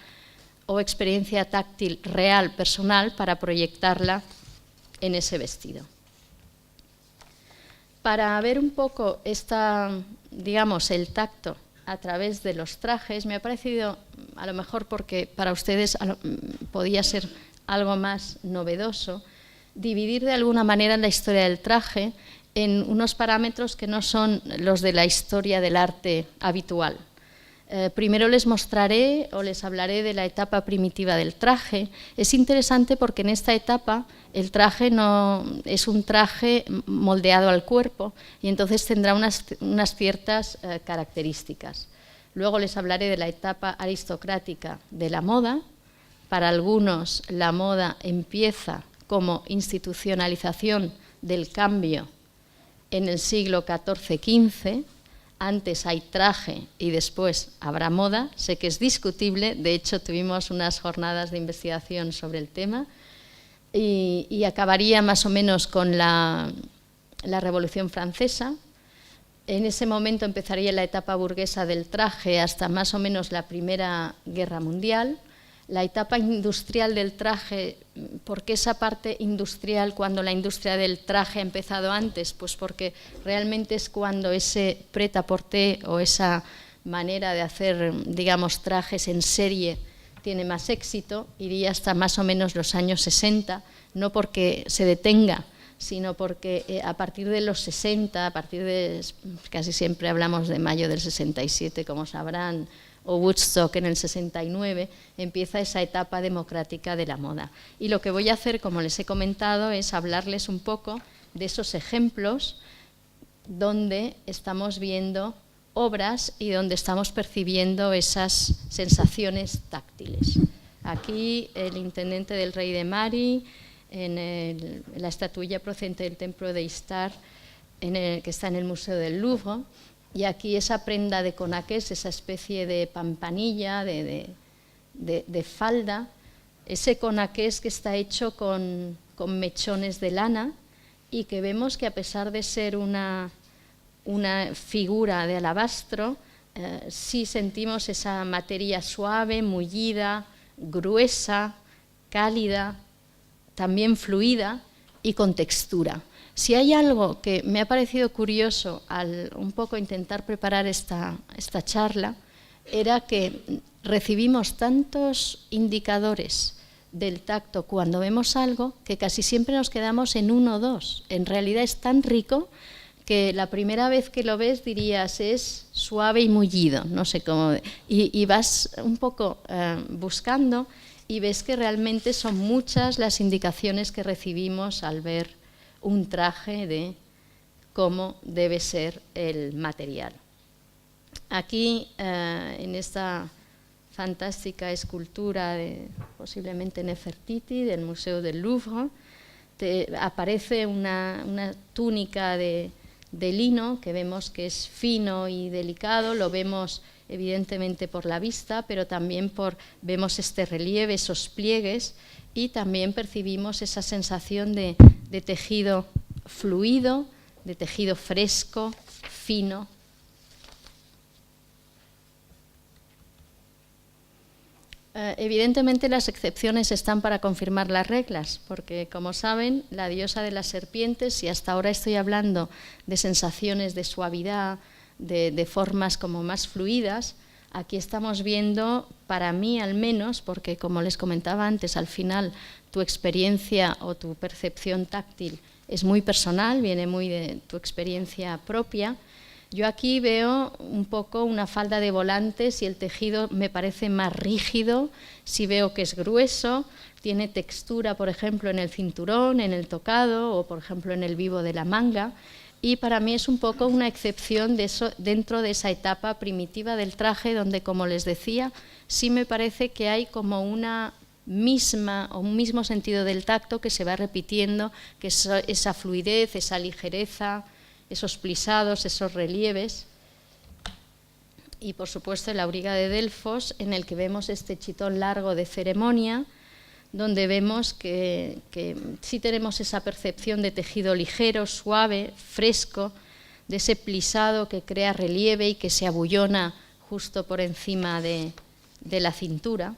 o experiencia táctil real, personal, para proyectarla en ese vestido. Para ver un poco digamos, el tacto a través de los trajes, me ha parecido, a lo mejor porque para ustedes podía ser algo más novedoso, dividir de alguna manera la historia del traje en unos parámetros que no son los de la historia del arte habitual. Primero les mostraré o les hablaré de la etapa primitiva del traje. Es interesante porque en esta etapa el traje no es un traje moldeado al cuerpo y entonces tendrá unas ciertas características. Luego les hablaré de la etapa aristocrática de la moda. Para algunos la moda empieza como institucionalización del cambio en el siglo XIV-XV. Antes hay traje y después habrá moda. Sé que es discutible, de hecho tuvimos unas jornadas de investigación sobre el tema y acabaría más o menos con la Revolución Francesa. En ese momento empezaría la etapa burguesa del traje hasta más o menos la Primera Guerra Mundial. La etapa industrial del traje, ¿por qué esa parte industrial cuando la industria del traje ha empezado antes? Pues porque realmente es cuando ese prêt-à-porter o esa manera de hacer, digamos, trajes en serie tiene más éxito, iría hasta más o menos los años 60, no porque se detenga, sino porque a partir de los 60, a partir de, casi siempre hablamos de mayo del 67, como sabrán, o Woodstock en el 69, empieza esa etapa democrática de la moda. Y lo que voy a hacer, como les he comentado, es hablarles un poco de esos ejemplos donde estamos viendo obras y donde estamos percibiendo esas sensaciones táctiles. Aquí el intendente del Rey de Mari, en la estatuilla procedente del templo de Istar, que está en el Museo del Louvre. Y aquí esa prenda de conaqués, esa especie de pampanilla, de falda, ese conaqués que está hecho con mechones de lana y que vemos que a pesar de ser una figura de alabastro, sí sentimos esa materia suave, mullida, gruesa, cálida, también fluida y con textura. Si hay algo que me ha parecido curioso al un poco intentar preparar esta charla, era que recibimos tantos indicadores del tacto cuando vemos algo que casi siempre nos quedamos en uno o dos. En realidad es tan rico que la primera vez que lo ves dirías es suave y mullido, no sé cómo. Y vas un poco buscando y ves que realmente son muchas las indicaciones que recibimos al ver un traje de cómo debe ser el material. Aquí, en esta fantástica escultura, posiblemente Nefertiti, del Museo del Louvre, aparece una túnica de lino que vemos que es fino y delicado, lo vemos evidentemente por la vista, pero también vemos este relieve, esos pliegues, y también percibimos esa sensación de tejido fluido, de tejido fresco, fino. Evidentemente las excepciones están para confirmar las reglas, porque como saben, la diosa de las serpientes, si hasta ahora estoy hablando de sensaciones de suavidad, de formas como más fluidas, aquí estamos viendo, para mí al menos, porque como les comentaba antes, al final tu experiencia o tu percepción táctil es muy personal, viene muy de tu experiencia propia. Yo aquí veo un poco una falda de volantes y el tejido me parece más rígido, si veo que es grueso, tiene textura, por ejemplo, en el cinturón, en el tocado o, por ejemplo, en el vivo de la manga. Y para mí es un poco una excepción de eso, dentro de esa etapa primitiva del traje, donde, como les decía, sí me parece que hay como una misma o un mismo sentido del tacto que se va repitiendo, que es esa fluidez, esa ligereza, esos plisados, esos relieves. Y, por supuesto, el auriga de Delfos, en el que vemos este chitón largo de ceremonia, donde vemos que sí tenemos esa percepción de tejido ligero, suave, fresco, de ese plisado que crea relieve y que se abullona justo por encima de la cintura.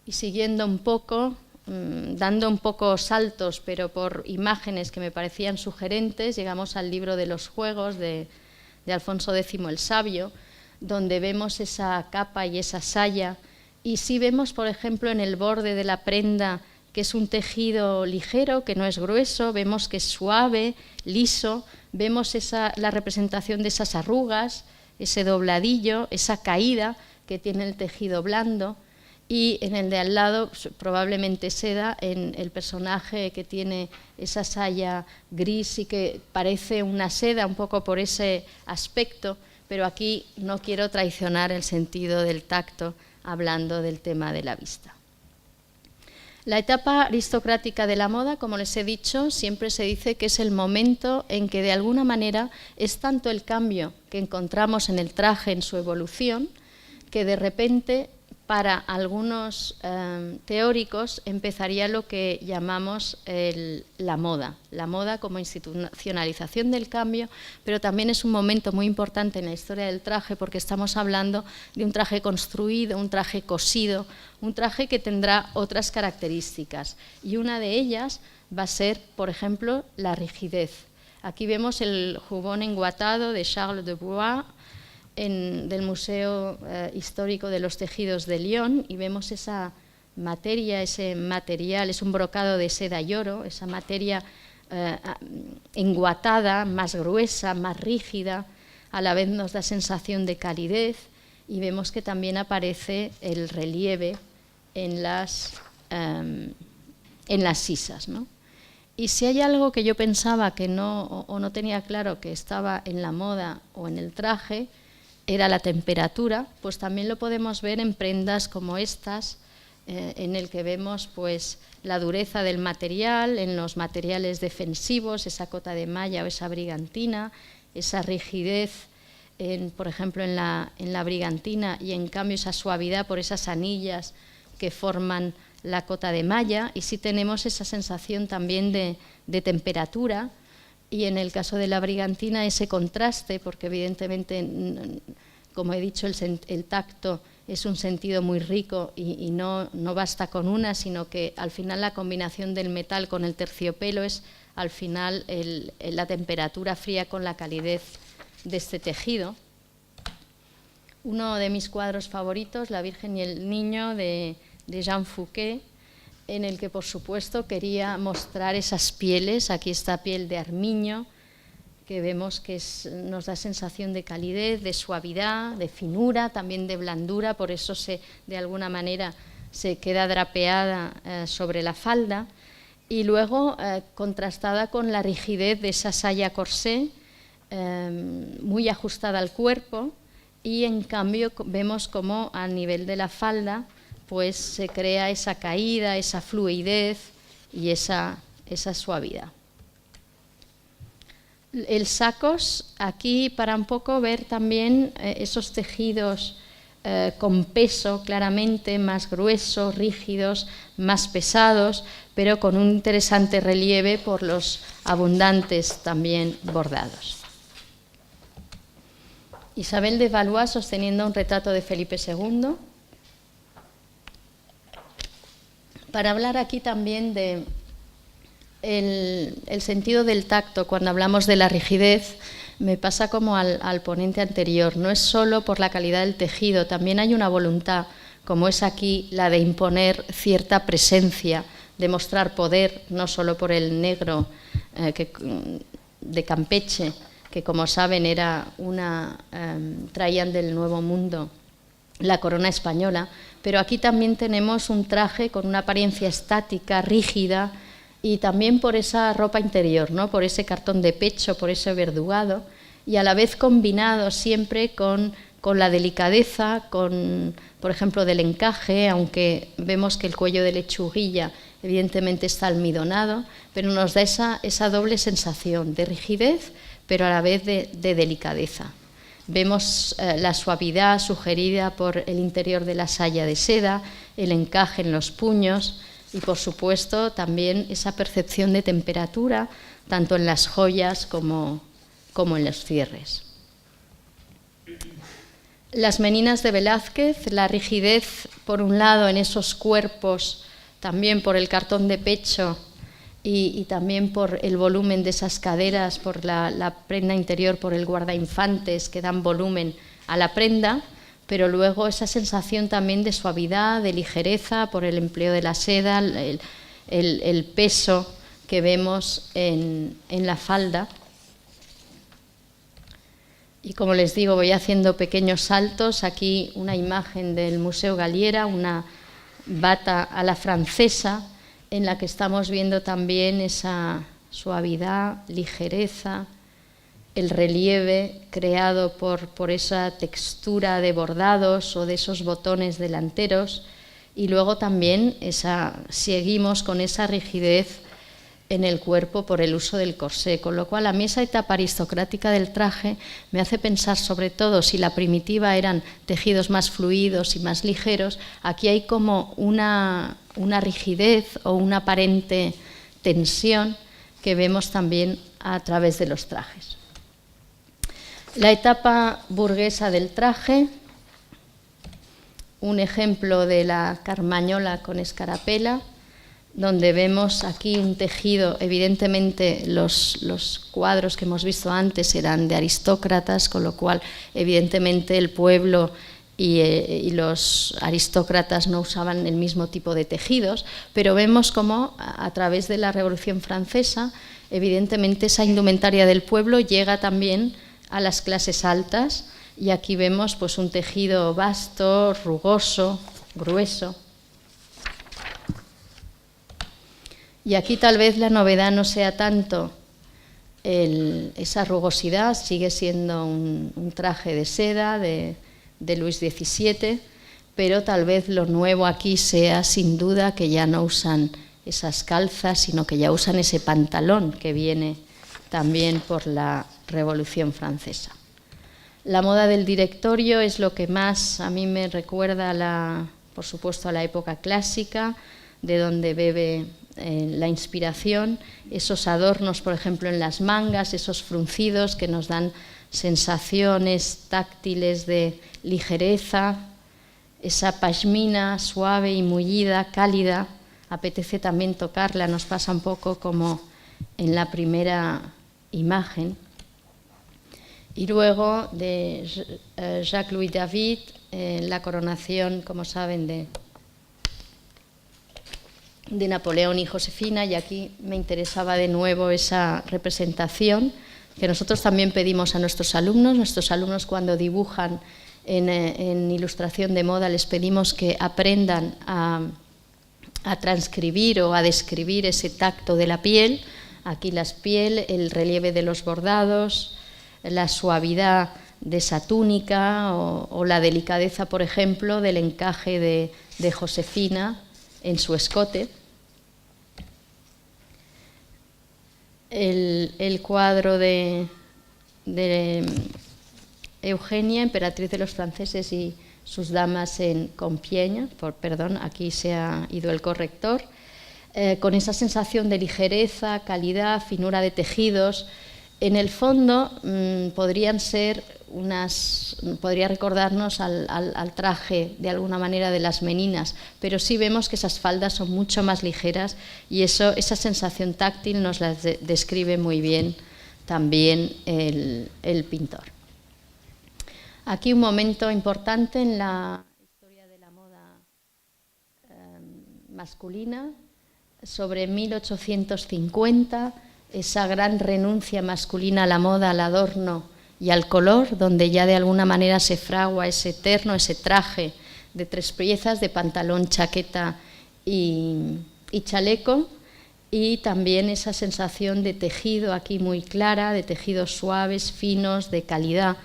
Y siguiendo un poco, dando un poco saltos, pero por imágenes que me parecían sugerentes, llegamos al libro de los juegos de Alfonso X el Sabio, donde vemos esa capa y esa saya. Y sí vemos, por ejemplo, en el borde de la prenda que es un tejido ligero, que no es grueso, vemos que es suave, liso, vemos la representación de esas arrugas, ese dobladillo, esa caída que tiene el tejido blando, y en el de al lado probablemente seda, en el personaje que tiene esa saya gris y que parece una seda un poco por ese aspecto, pero aquí no quiero traicionar el sentido del tacto hablando del tema de la vista. La etapa aristocrática de la moda, como les he dicho, siempre se dice que es el momento en que de alguna manera es tanto el cambio que encontramos en el traje en su evolución, que de repente para algunos teóricos empezaría lo que llamamos la moda como institucionalización del cambio, pero también es un momento muy importante en la historia del traje porque estamos hablando de un traje construido, un traje cosido, un traje que tendrá otras características, y una de ellas va a ser, por ejemplo, la rigidez. Aquí vemos el jubón enguatado de Charles de Blois, del Museo Histórico de los Tejidos de Lyon, y vemos esa materia, ese material, es un brocado de seda y oro, esa materia enguatada, más gruesa, más rígida, a la vez nos da sensación de calidez, y vemos que también aparece el relieve en las sisas, ¿no? Y si hay algo que yo pensaba que no tenía claro que estaba en la moda o en el traje, era la temperatura, pues también lo podemos ver en prendas como estas, en el que vemos pues la dureza del material, en los materiales defensivos, esa cota de malla o esa brigantina, esa rigidez, por ejemplo en la brigantina, y en cambio esa suavidad por esas anillas que forman la cota de malla, y sí tenemos esa sensación también de temperatura. Y en el caso de la brigantina ese contraste, porque evidentemente, como he dicho, el tacto es un sentido muy rico y no basta con una, sino que al final la combinación del metal con el terciopelo es al final la temperatura fría con la calidez de este tejido. Uno de mis cuadros favoritos, La Virgen y el Niño, de Jean Fouquet, en el que por supuesto quería mostrar esas pieles. Aquí está piel de armiño, que vemos que nos da sensación de calidez, de suavidad, de finura, también de blandura, por eso de alguna manera se queda drapeada sobre la falda, y luego contrastada con la rigidez de esa saya corsé, muy ajustada al cuerpo, y en cambio vemos como a nivel de la falda pues se crea esa caída, esa fluidez y esa suavidad. El sacos, aquí para un poco ver también esos tejidos con peso claramente, más gruesos, rígidos, más pesados, pero con un interesante relieve por los abundantes también bordados. Isabel de Valois sosteniendo un retrato de Felipe II. Para hablar aquí también de el sentido del tacto, cuando hablamos de la rigidez, me pasa como al ponente anterior. No es solo por la calidad del tejido, también hay una voluntad, como es aquí la de imponer cierta presencia, de mostrar poder, no solo por el negro de Campeche, que como saben traían del Nuevo Mundo la corona española, pero aquí también tenemos un traje con una apariencia estática, rígida, y también por esa ropa interior, ¿no? Por ese cartón de pecho, por ese verdugado, y a la vez combinado siempre con la delicadeza, por ejemplo, del encaje, aunque vemos que el cuello de lechuguilla evidentemente está almidonado, pero nos da esa doble sensación de rigidez, pero a la vez de delicadeza. Vemos la suavidad sugerida por el interior de la saya de seda, el encaje en los puños y, por supuesto, también esa percepción de temperatura, tanto en las joyas como en los cierres. Las meninas de Velázquez, la rigidez, por un lado, en esos cuerpos, también por el cartón de pecho, y también por el volumen de esas caderas, por la prenda interior, por el guardainfantes que dan volumen a la prenda, pero luego esa sensación también de suavidad, de ligereza, por el empleo de la seda, el peso que vemos en la falda. Y como les digo, voy haciendo pequeños saltos. Aquí una imagen del Museo Galliera, una bata a la francesa, en la que estamos viendo también esa suavidad, ligereza, el relieve creado por esa textura de bordados o de esos botones delanteros, y luego también seguimos con esa rigidez en el cuerpo por el uso del corsé, con lo cual a mí esa etapa aristocrática del traje me hace pensar, sobre todo si la primitiva eran tejidos más fluidos y más ligeros, aquí hay como una rigidez o una aparente tensión que vemos también a través de los trajes. La etapa burguesa del traje, un ejemplo de la carmañola con escarapela, donde vemos aquí un tejido. Evidentemente los cuadros que hemos visto antes eran de aristócratas, con lo cual evidentemente el pueblo y los aristócratas no usaban el mismo tipo de tejidos, pero vemos cómo a través de la Revolución Francesa, evidentemente esa indumentaria del pueblo llega también a las clases altas, y aquí vemos pues un tejido vasto, rugoso, grueso. Y aquí tal vez la novedad no sea tanto esa rugosidad, sigue siendo un traje de seda de Luis XVII, pero tal vez lo nuevo aquí sea sin duda que ya no usan esas calzas, sino que ya usan ese pantalón que viene también por la Revolución Francesa. La moda del directorio es lo que más a mí me recuerda, por supuesto, a la época clásica, de donde bebe la inspiración, esos adornos, por ejemplo, en las mangas, esos fruncidos que nos dan sensaciones táctiles de ligereza, esa pashmina suave y mullida, cálida, apetece también tocarla, nos pasa un poco como en la primera imagen. Y luego de Jacques-Louis David, la coronación, como saben, de Napoleón y Josefina, y aquí me interesaba de nuevo esa representación que nosotros también pedimos a nuestros alumnos. Nuestros alumnos, cuando dibujan en ilustración de moda, les pedimos que aprendan a transcribir o a describir ese tacto de la piel. Aquí la piel, el relieve de los bordados, la suavidad de esa túnica o la delicadeza, por ejemplo, del encaje de Josefina en su escote. El cuadro de Eugenia, emperatriz de los franceses y sus damas en Compiègne, aquí se ha ido el corrector, con esa sensación de ligereza, calidad, finura de tejidos. En el fondo podría recordarnos al traje de alguna manera de las meninas, pero sí vemos que esas faldas son mucho más ligeras, y esa sensación táctil nos la describe muy bien también el pintor. Aquí un momento importante en la historia de la moda masculina, sobre 1850, esa gran renuncia masculina a la moda, al adorno y al color, donde ya de alguna manera se fragua ese traje de 3 piezas, de pantalón, chaqueta y chaleco, y también esa sensación de tejido aquí muy clara, de tejidos suaves, finos, de calidad,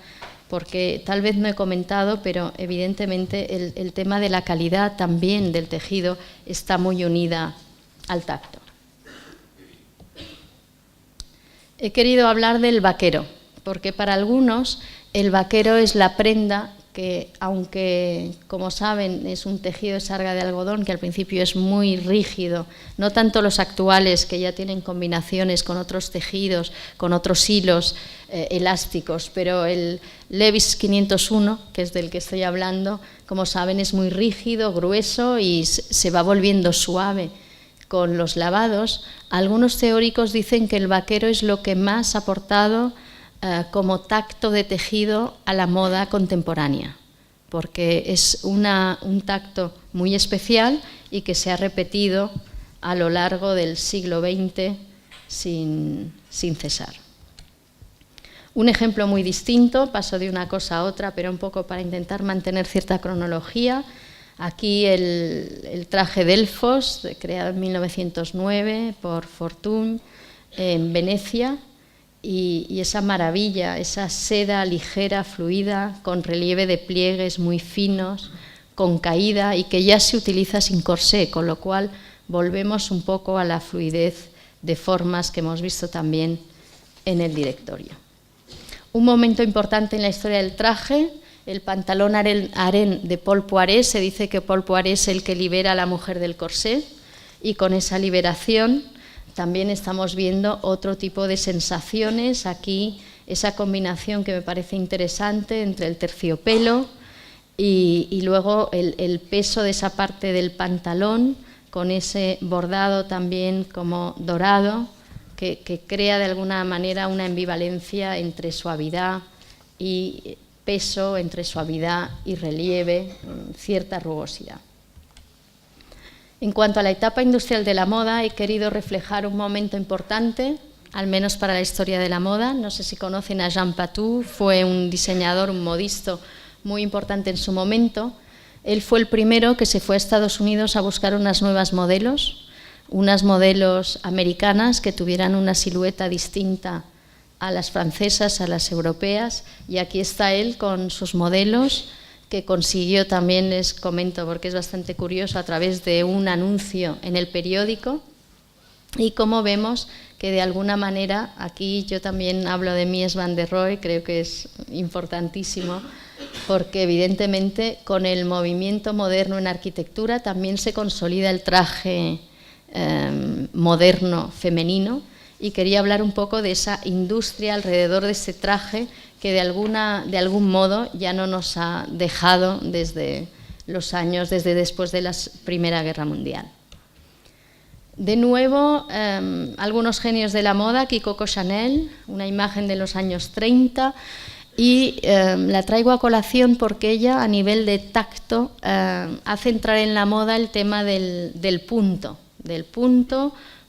porque tal vez no he comentado, pero evidentemente el tema de la calidad también del tejido está muy unida al tacto. He querido hablar del vaquero, porque para algunos el vaquero es la prenda que, aunque, como saben, es un tejido de sarga de algodón que al principio es muy rígido, no tanto los actuales que ya tienen combinaciones con otros tejidos, con otros hilos elásticos, pero el Levi's 501, que es del que estoy hablando, como saben, es muy rígido, grueso y se va volviendo suave con los lavados. Algunos teóricos dicen que el vaquero es lo que más ha aportado como tacto de tejido a la moda contemporánea, porque es un tacto muy especial y que se ha repetido a lo largo del siglo XX sin cesar. Un ejemplo muy distinto, paso de una cosa a otra, pero un poco para intentar mantener cierta cronología. Aquí el traje Delfos, creado en 1909 por Fortuny en Venecia, y esa maravilla, esa seda ligera, fluida, con relieve de pliegues muy finos, con caída y que ya se utiliza sin corsé, con lo cual volvemos un poco a la fluidez de formas que hemos visto también en el directorio. Un momento importante en la historia del traje, el pantalón harén de Paul Poiret. Se dice que Paul Poiret es el que libera a la mujer del corsé, y con esa liberación también estamos viendo otro tipo de sensaciones. Aquí esa combinación que me parece interesante entre el terciopelo y luego el peso de esa parte del pantalón con ese bordado también como dorado que crea de alguna manera una ambivalencia entre suavidad y peso, entre suavidad y relieve, cierta rugosidad. En cuanto a la etapa industrial de la moda, he querido reflejar un momento importante, al menos para la historia de la moda. No sé si conocen a Jean Patou, fue un diseñador, un modisto muy importante en su momento. Él fue el primero que se fue a Estados Unidos a buscar unas nuevas modelos, unas modelos americanas que tuvieran una silueta distinta a las francesas, a las europeas, y aquí está él con sus modelos, que consiguió también, les comento porque es bastante curioso, a través de un anuncio en el periódico. Y como vemos que de alguna manera, aquí yo también hablo de Mies van der Rohe, creo que es importantísimo, porque evidentemente con el movimiento moderno en arquitectura también se consolida el traje moderno femenino, y quería hablar un poco de esa industria alrededor de ese traje que de algún modo ya no nos ha dejado desde los años, desde después de la Primera Guerra Mundial. De nuevo, algunos genios de la moda, aquí Coco Chanel, una imagen de los años 30, y la traigo a colación porque ella, a nivel de tacto, hace entrar en la moda el tema del punto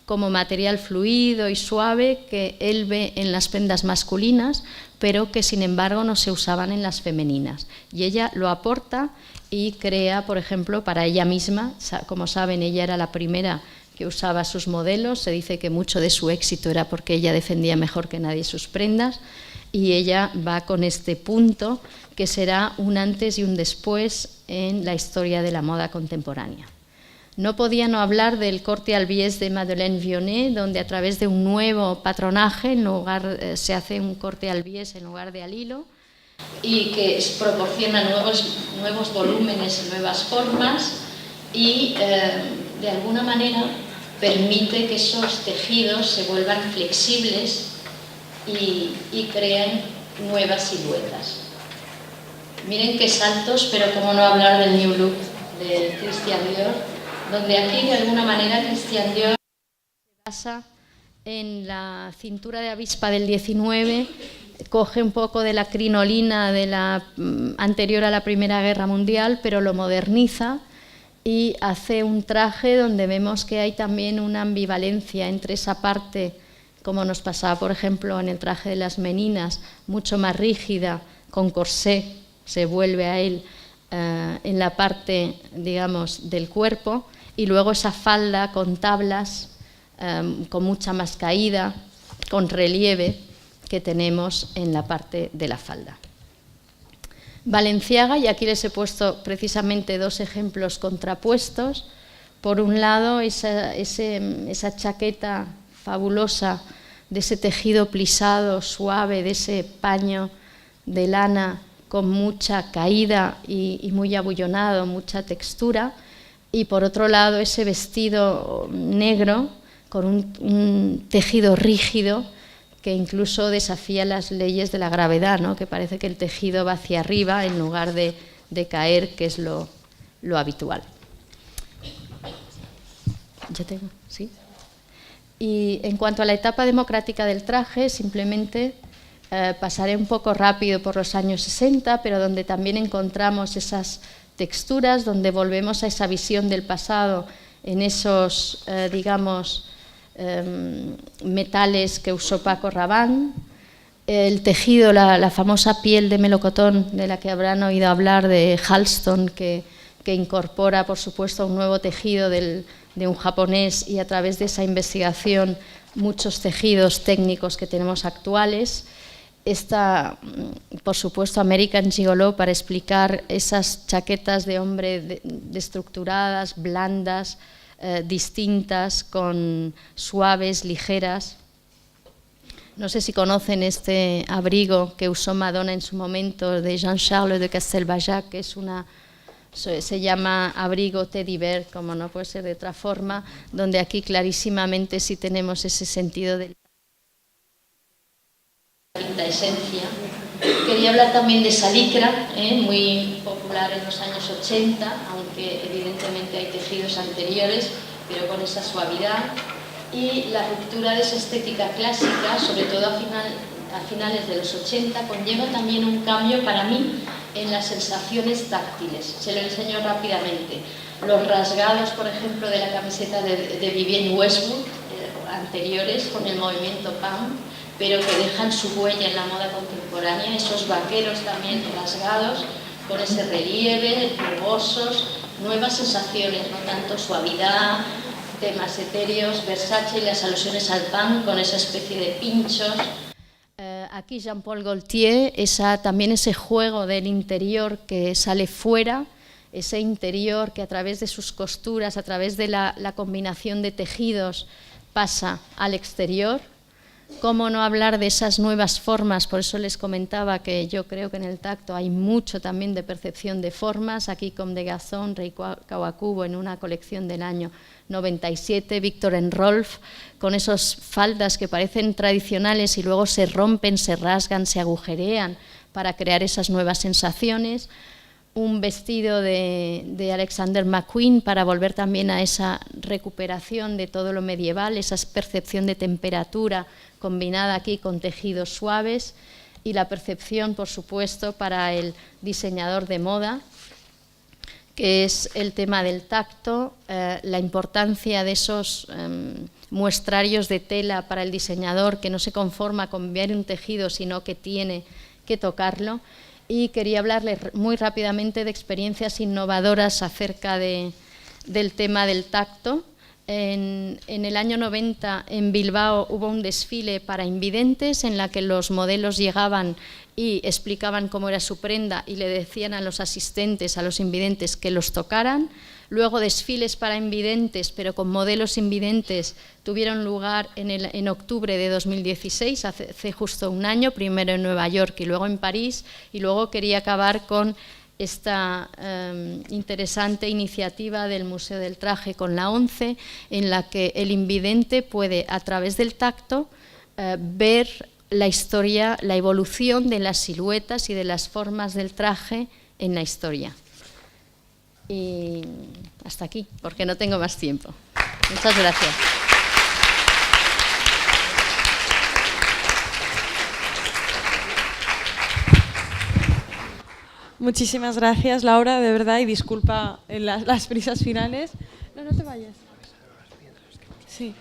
como material fluido y suave que él ve en las prendas masculinas, pero que sin embargo no se usaban en las femeninas. Y ella lo aporta y crea, por ejemplo, para ella misma. Como saben, ella era la primera que usaba sus modelos. Se dice que mucho de su éxito era porque ella defendía mejor que nadie sus prendas, y ella va con este punto que será un antes y un después en la historia de la moda contemporánea. No podía no hablar del corte al biais de Madeleine Vionnet, donde a través de un nuevo patronaje se hace un corte al biais en lugar de al hilo, y que proporciona nuevos volúmenes y nuevas formas, y de alguna manera permite que esos tejidos se vuelvan flexibles y creen nuevas siluetas. Miren qué saltos, pero cómo no hablar del New Look de Christian Dior, donde aquí de alguna manera Christian Dior se basa en la cintura de avispa del 19, coge un poco de la crinolina de la anterior a la Primera Guerra Mundial, pero lo moderniza y hace un traje donde vemos que hay también una ambivalencia entre esa parte, como nos pasaba por ejemplo en el traje de las meninas, mucho más rígida, con corsé, se vuelve a él en la parte, digamos, del cuerpo, y luego esa falda con tablas, con mucha más caída, con relieve, que tenemos en la parte de la falda. Balenciaga, y aquí les he puesto precisamente dos ejemplos contrapuestos. Por un lado, esa chaqueta fabulosa de ese tejido plisado, suave, de ese paño de lana con mucha caída y muy abullonado, mucha textura. Y por otro lado, ese vestido negro con un tejido rígido que incluso desafía las leyes de la gravedad, ¿no? Que parece que el tejido va hacia arriba en lugar de caer, que es lo habitual. ¿Ya tengo? ¿Sí? Y en cuanto a la etapa democrática del traje, simplemente pasaré un poco rápido por los años 60, pero donde también encontramos esas texturas, donde volvemos a esa visión del pasado en esos, digamos, metales que usó Paco Rabanne. El tejido, la famosa piel de melocotón de la que habrán oído hablar, de Halston, que incorpora, por supuesto, un nuevo tejido de un japonés, y a través de esa investigación muchos tejidos técnicos que tenemos actuales. Está, por supuesto, American Gigolo, para explicar esas chaquetas de hombre destructuradas, blandas, distintas, con suaves, ligeras. No sé si conocen este abrigo que usó Madonna en su momento, de Jean-Charles de Castelbajac, que es se llama abrigo teddy bear, como no puede ser de otra forma, donde aquí clarísimamente sí tenemos ese sentido de la quinta esencia. Quería hablar también de esa licra, muy popular en los años 80, aunque evidentemente hay tejidos anteriores, pero con esa suavidad. Y la ruptura de esa estética clásica, sobre todo a finales de los 80, conlleva también un cambio para mí en las sensaciones táctiles. Se lo enseño rápidamente. Los rasgados, por ejemplo, de la camiseta de Vivienne Westwood, anteriores, con el movimiento punk, pero que dejan su huella en la moda contemporánea. Esos vaqueros también rasgados, con ese relieve, rugosos, nuevas sensaciones, no tanto suavidad, temas etéreos, Versace y las alusiones al punk, con esa especie de pinchos. Aquí Jean-Paul Gaultier, también ese juego del interior que sale fuera, ese interior que a través de sus costuras, a través de la combinación de tejidos, pasa al exterior. ¿Cómo no hablar de esas nuevas formas? Por eso les comentaba que yo creo que en el tacto hay mucho también de percepción de formas. Aquí Comme des Garçons, Rei Kawakubo, en una colección del año 97, Victor and Rolf, con esas faldas que parecen tradicionales y luego se rompen, se rasgan, se agujerean para crear esas nuevas sensaciones. Un vestido de Alexander McQueen para volver también a esa recuperación de todo lo medieval, esa percepción de temperatura combinada aquí con tejidos suaves, y la percepción, por supuesto, para el diseñador de moda, que es el tema del tacto, la importancia de esos muestrarios de tela para el diseñador, que no se conforma con ver un tejido, sino que tiene que tocarlo. Y quería hablarles muy rápidamente de experiencias innovadoras acerca del tema del tacto. En el año 90 en Bilbao hubo un desfile para invidentes en la que los modelos llegaban y explicaban cómo era su prenda y le decían a los asistentes, a los invidentes, que los tocaran. Luego desfiles para invidentes, pero con modelos invidentes, tuvieron lugar en octubre de 2016, hace justo un año, primero en Nueva York y luego en París, y luego quería acabar con esta interesante iniciativa del Museo del Traje con la ONCE, en la que el invidente puede, a través del tacto, ver la historia, la evolución de las siluetas y de las formas del traje en la historia. Y hasta aquí, porque no tengo más tiempo. Muchas gracias. Muchísimas gracias, Laura, de verdad, y disculpa las prisas finales. No, no te vayas. Sí.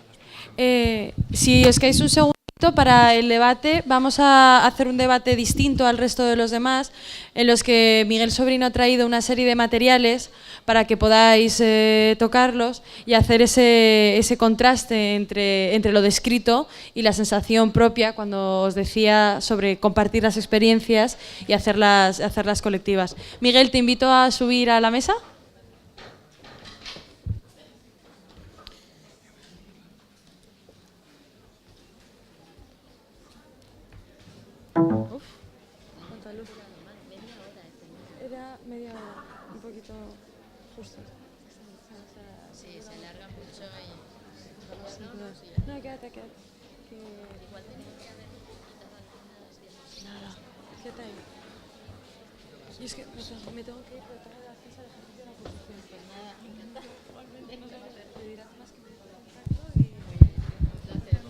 Si os quedáis un segundito para el debate, vamos a hacer un debate distinto al resto de los demás, en los que Miguel Sobrino ha traído una serie de materiales para que podáis tocarlos y hacer ese contraste entre lo descrito y la sensación propia, cuando os decía sobre compartir las experiencias y hacerlas colectivas. Miguel, te invito a subir a la mesa. Uf, cuánta luz. Era media hora, un poquito justo. Sí, se alarga mucho y... No, quédate. Igual tenía que haber quitado algunas diapositivas. Nada, ¿qué tal? Y es que me tengo que ir, pero tengo que hacer el ejercicio de la posición. Pues nada, intenta. Igualmente, no sé, te dirás más que me contacto y... Gracias.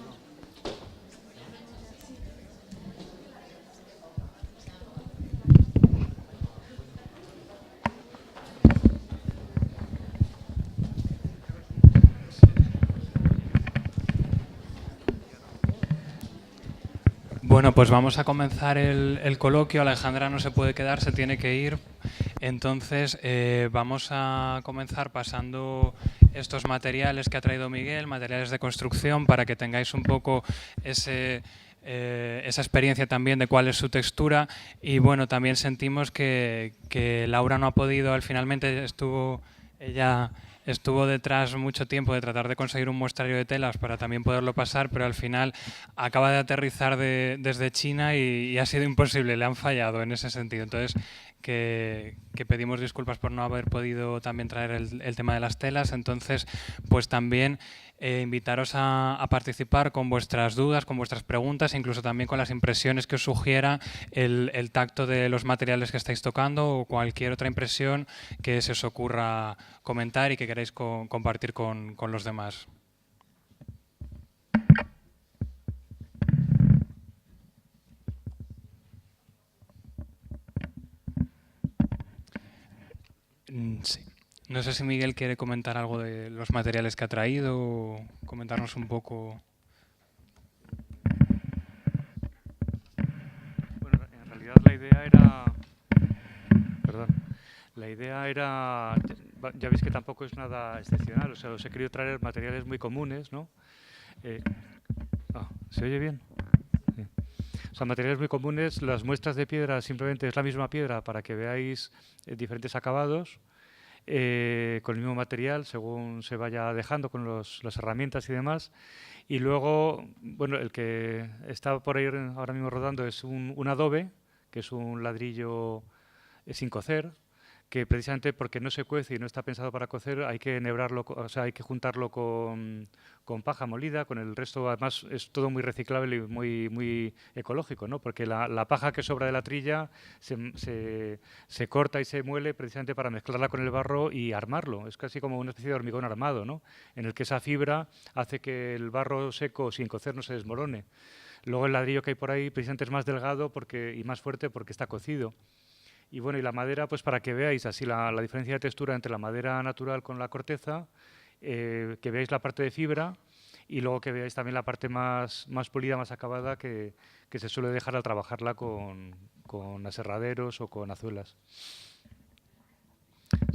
Bueno, pues vamos a comenzar el coloquio. Alejandra no se puede quedar, se tiene que ir. Entonces, vamos a comenzar pasando estos materiales que ha traído Miguel, materiales de construcción, para que tengáis un poco esa experiencia también de cuál es su textura. Y bueno, también sentimos que Laura no ha podido, finalmente ella estuvo detrás mucho tiempo de tratar de conseguir un muestrario de telas para también poderlo pasar, pero al final acaba de aterrizar desde China y ha sido imposible, le han fallado en ese sentido. Entonces, que pedimos disculpas por no haber podido también traer el tema de las telas. Entonces, pues también invitaros a participar con vuestras dudas, con vuestras preguntas, incluso también con las impresiones que os sugiera el tacto de los materiales que estáis tocando o cualquier otra impresión que se os ocurra comentar y que queráis compartir con los demás. Sí. No sé si Miguel quiere comentar algo de los materiales que ha traído o comentarnos un poco. Bueno, en realidad la idea era... Perdón. La idea era... Ya veis que tampoco es nada excepcional. O sea, os he querido traer materiales muy comunes, ¿no? ¿Se oye bien? Sí. O sea, materiales muy comunes. Las muestras de piedra simplemente es la misma piedra para que veáis diferentes acabados. Con el mismo material según se vaya dejando con las herramientas y demás. Y luego, bueno, el que está por ahí ahora mismo rodando es un adobe, que es un ladrillo sin cocer, que precisamente porque no se cuece y no está pensado para cocer, hay que enhebrarlo, o sea, hay que juntarlo con paja molida, con el resto. Además es todo muy reciclable y muy ecológico, ¿no? Porque la paja que sobra de la trilla se corta y se muele precisamente para mezclarla con el barro y armarlo. Es casi como una especie de hormigón armado, ¿no? En el que esa fibra hace que el barro seco sin cocer no se desmorone. Luego el ladrillo que hay por ahí precisamente es más delgado y más fuerte porque está cocido. Y bueno, y la madera, pues para que veáis así la diferencia de textura entre la madera natural con la corteza, que veáis la parte de fibra y luego que veáis también la parte más pulida, más acabada, que se suele dejar al trabajarla con aserraderos o con azuelas.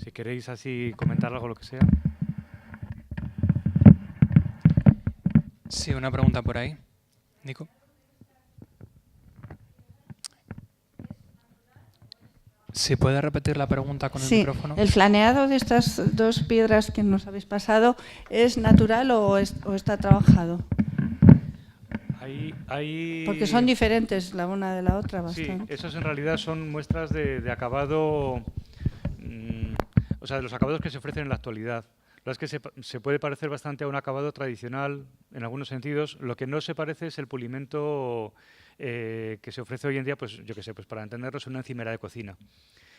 Si queréis así comentar algo, lo que sea. Sí, una pregunta por ahí. Nico. ¿Si puede repetir la pregunta con el micrófono? ¿El flaneado de estas dos piedras que nos habéis pasado es natural o está trabajado? Porque son diferentes la una de la otra bastante. Sí, esos en realidad son muestras de acabado, o sea, de los acabados que se ofrecen en la actualidad. La verdad es que se puede parecer bastante a un acabado tradicional en algunos sentidos. Lo que no se parece es el pulimento que se ofrece hoy en día, pues yo qué sé, pues para entenderlo es una encimera de cocina.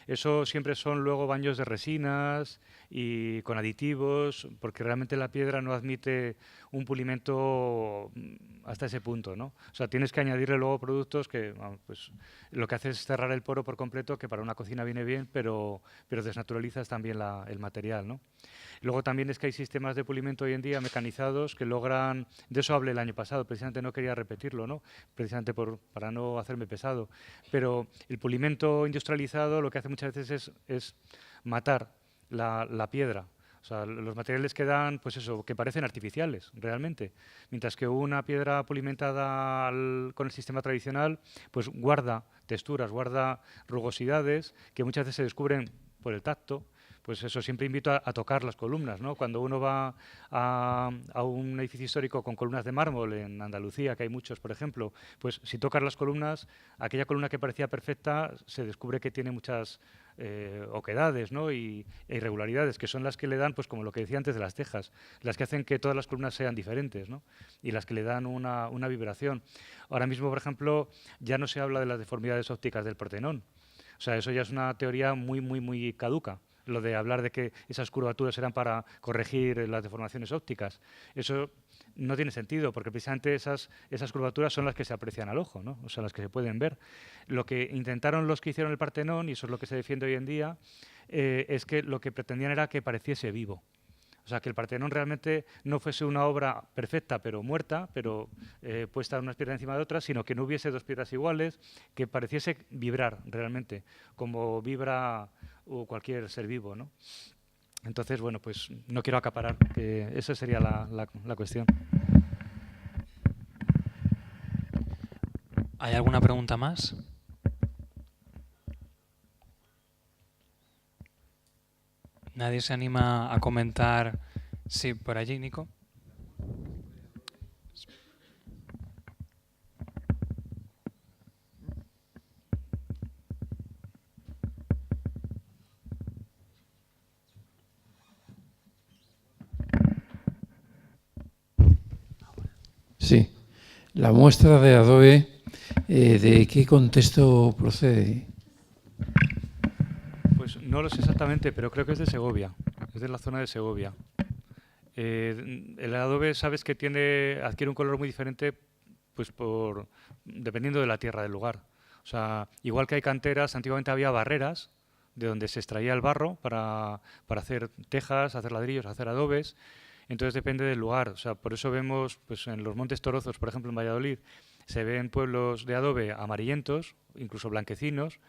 Eso siempre son luego baños de resinas y con aditivos, porque realmente la piedra no admite un pulimento hasta ese punto, ¿no? O sea, tienes que añadirle luego productos que, pues, lo que hace es cerrar el poro por completo, que para una cocina viene bien, pero desnaturalizas también el material, ¿no? Luego también es que hay sistemas de pulimento hoy en día mecanizados que logran, de eso hablé el año pasado, precisamente no quería repetirlo, ¿no? Precisamente para no hacerme pesado, pero el pulimento industrializado lo que hace muchas veces es matar la piedra. O sea, los materiales que dan, pues eso, que parecen artificiales realmente, mientras que una piedra pulimentada con el sistema tradicional, pues guarda texturas, guarda rugosidades que muchas veces se descubren por el tacto. Pues eso, siempre invito a tocar las columnas, ¿no? Cuando uno va a un edificio histórico con columnas de mármol en Andalucía, que hay muchos, por ejemplo, pues si tocas las columnas, aquella columna que parecía perfecta se descubre que tiene muchas oquedades, ¿no? e irregularidades, que son las que le dan, pues como lo que decía antes de las tejas, las que hacen que todas las columnas sean diferentes, ¿no? Y las que le dan una vibración. Ahora mismo, por ejemplo, ya no se habla de las deformidades ópticas del Partenón. O sea, eso ya es una teoría muy caduca. Lo de hablar de que esas curvaturas eran para corregir las deformaciones ópticas. Eso no tiene sentido, porque precisamente esas curvaturas son las que se aprecian al ojo, ¿no? O sea, las que se pueden ver. Lo que intentaron los que hicieron el Partenón, y eso es lo que se defiende hoy en día, es que lo que pretendían era que pareciese vivo. O sea, que el Partenón realmente no fuese una obra perfecta, pero muerta, pero puesta unas piedras encima de otras, sino que no hubiese dos piedras iguales, que pareciese vibrar realmente, como vibra cualquier ser vivo, ¿no? Entonces, bueno, pues no quiero acaparar, que esa sería la cuestión. ¿Hay alguna pregunta más? ¿Nadie se anima a comentar? Sí, por allí, Nico. Sí. La muestra de adobe, ¿de qué contexto procede? Pues no lo sé exactamente, pero creo que es de Segovia, es de la zona de Segovia. El adobe, sabes que adquiere un color muy diferente, pues dependiendo de la tierra del lugar. O sea, igual que hay canteras, antiguamente había barreras de donde se extraía el barro para hacer tejas, hacer ladrillos, hacer adobes. Entonces depende del lugar. O sea, por eso vemos, pues en los Montes Torozos, por ejemplo, en Valladolid, se ven pueblos de adobe amarillentos, incluso blanquecinos,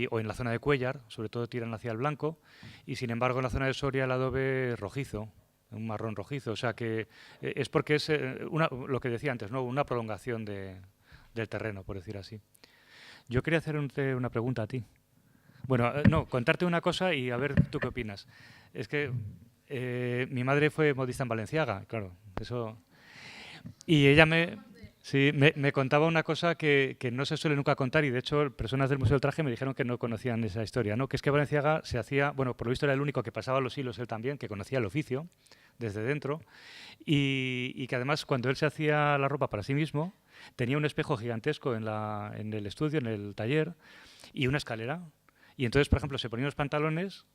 o en la zona de Cuéllar, sobre todo tiran hacia el blanco, y sin embargo en la zona de Soria el adobe es rojizo, un marrón rojizo. O sea que es porque es lo que decía antes, ¿no? Una prolongación del terreno, por decir así. Yo quería hacerte una pregunta a ti. Bueno, no, contarte una cosa y a ver tú qué opinas. Es que mi madre fue modista en Balenciaga, claro, eso. Y ella me contaba una cosa que no se suele nunca contar, y de hecho personas del Museo del Traje me dijeron que no conocían esa historia, ¿no? Que es que Balenciaga se hacía, bueno, por lo visto era el único que pasaba los hilos él también, que conocía el oficio desde dentro, y que además cuando él se hacía la ropa para sí mismo, tenía un espejo gigantesco en el estudio, en el taller, y una escalera. Y entonces, por ejemplo, se ponía los pantalones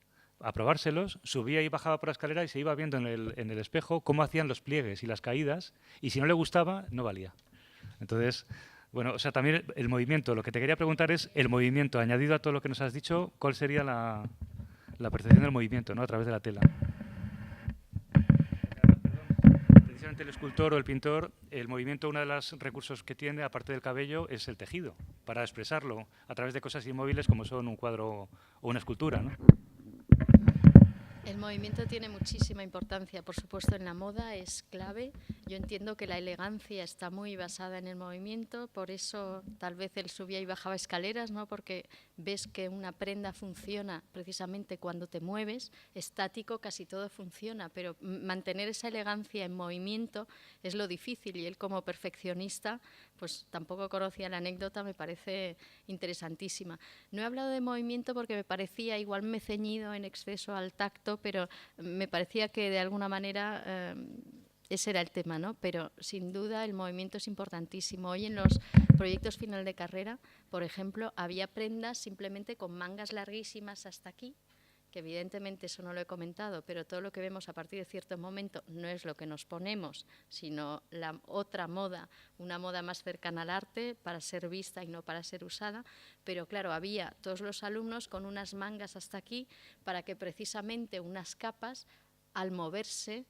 a probárselos, subía y bajaba por la escalera y se iba viendo en el espejo cómo hacían los pliegues y las caídas, y si no le gustaba, no valía. Entonces, bueno, o sea, también el movimiento, lo que te quería preguntar es el movimiento, añadido a todo lo que nos has dicho, ¿cuál sería la percepción del movimiento, ¿no? A través de la tela? Precisamente el escultor o el pintor, el movimiento, uno de los recursos que tiene, aparte del cabello, es el tejido, para expresarlo a través de cosas inmóviles como son un cuadro o una escultura, ¿no? El movimiento tiene muchísima importancia, por supuesto, en la moda es clave. Yo entiendo que la elegancia está muy basada en el movimiento, por eso tal vez él subía y bajaba escaleras, ¿no? Porque ves que una prenda funciona precisamente cuando te mueves, estático casi todo funciona, pero mantener esa elegancia en movimiento es lo difícil, y él como perfeccionista pues tampoco conocía la anécdota, me parece interesantísima. No he hablado de movimiento porque me parecía, igual me he ceñido en exceso al tacto, pero me parecía que de alguna manera ese era el tema, ¿no? Pero sin duda el movimiento es importantísimo. Hoy en los proyectos final de carrera, por ejemplo, había prendas simplemente con mangas larguísimas hasta aquí, que evidentemente eso no lo he comentado, pero todo lo que vemos a partir de cierto momento no es lo que nos ponemos, sino la otra moda, una moda más cercana al arte, para ser vista y no para ser usada. Pero claro, había todos los alumnos con unas mangas hasta aquí para que precisamente unas capas, al moverse,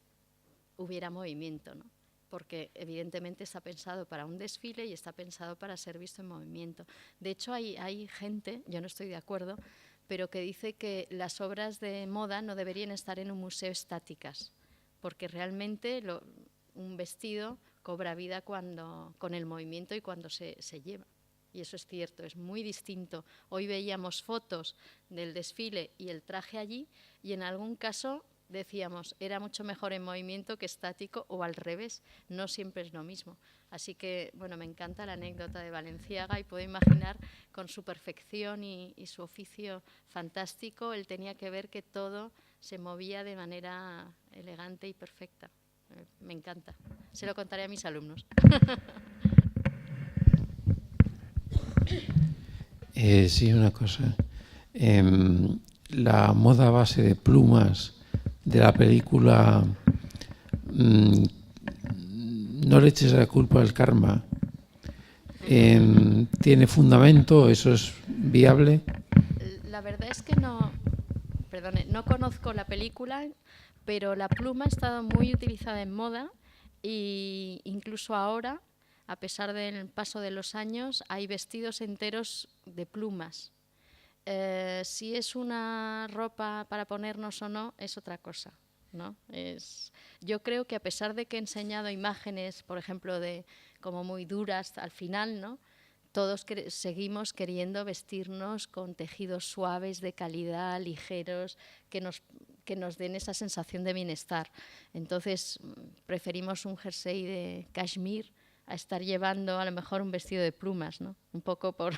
hubiera movimiento, ¿no? Porque evidentemente está pensado para un desfile y está pensado para ser visto en movimiento. De hecho, hay gente, yo no estoy de acuerdo, pero que dice que las obras de moda no deberían estar en un museo estáticas, porque realmente un vestido cobra vida con el movimiento y cuando se lleva. Y eso es cierto, es muy distinto. Hoy veíamos fotos del desfile y el traje allí, y en algún caso decíamos, era mucho mejor en movimiento que estático, o al revés, no siempre es lo mismo. Así que, bueno, me encanta la anécdota de Balenciaga y puedo imaginar con su perfección y su oficio fantástico, él tenía que ver que todo se movía de manera elegante y perfecta. Me encanta. Se lo contaré a mis alumnos. Sí, una cosa. La moda a base de plumas de la película No le eches la culpa al karma, ¿tiene fundamento? ¿Eso es viable? La verdad es que no conozco la película, pero la pluma ha estado muy utilizada en moda e incluso ahora, a pesar del paso de los años, hay vestidos enteros de plumas. Si es una ropa para ponernos o no, es otra cosa, ¿no? Yo creo que a pesar de que he enseñado imágenes, por ejemplo, de como muy duras al final, ¿no? Todos seguimos queriendo vestirnos con tejidos suaves, de calidad, ligeros, que nos den esa sensación de bienestar. Entonces, preferimos un jersey de cashmere a estar llevando a lo mejor un vestido de plumas, ¿no? Un poco por...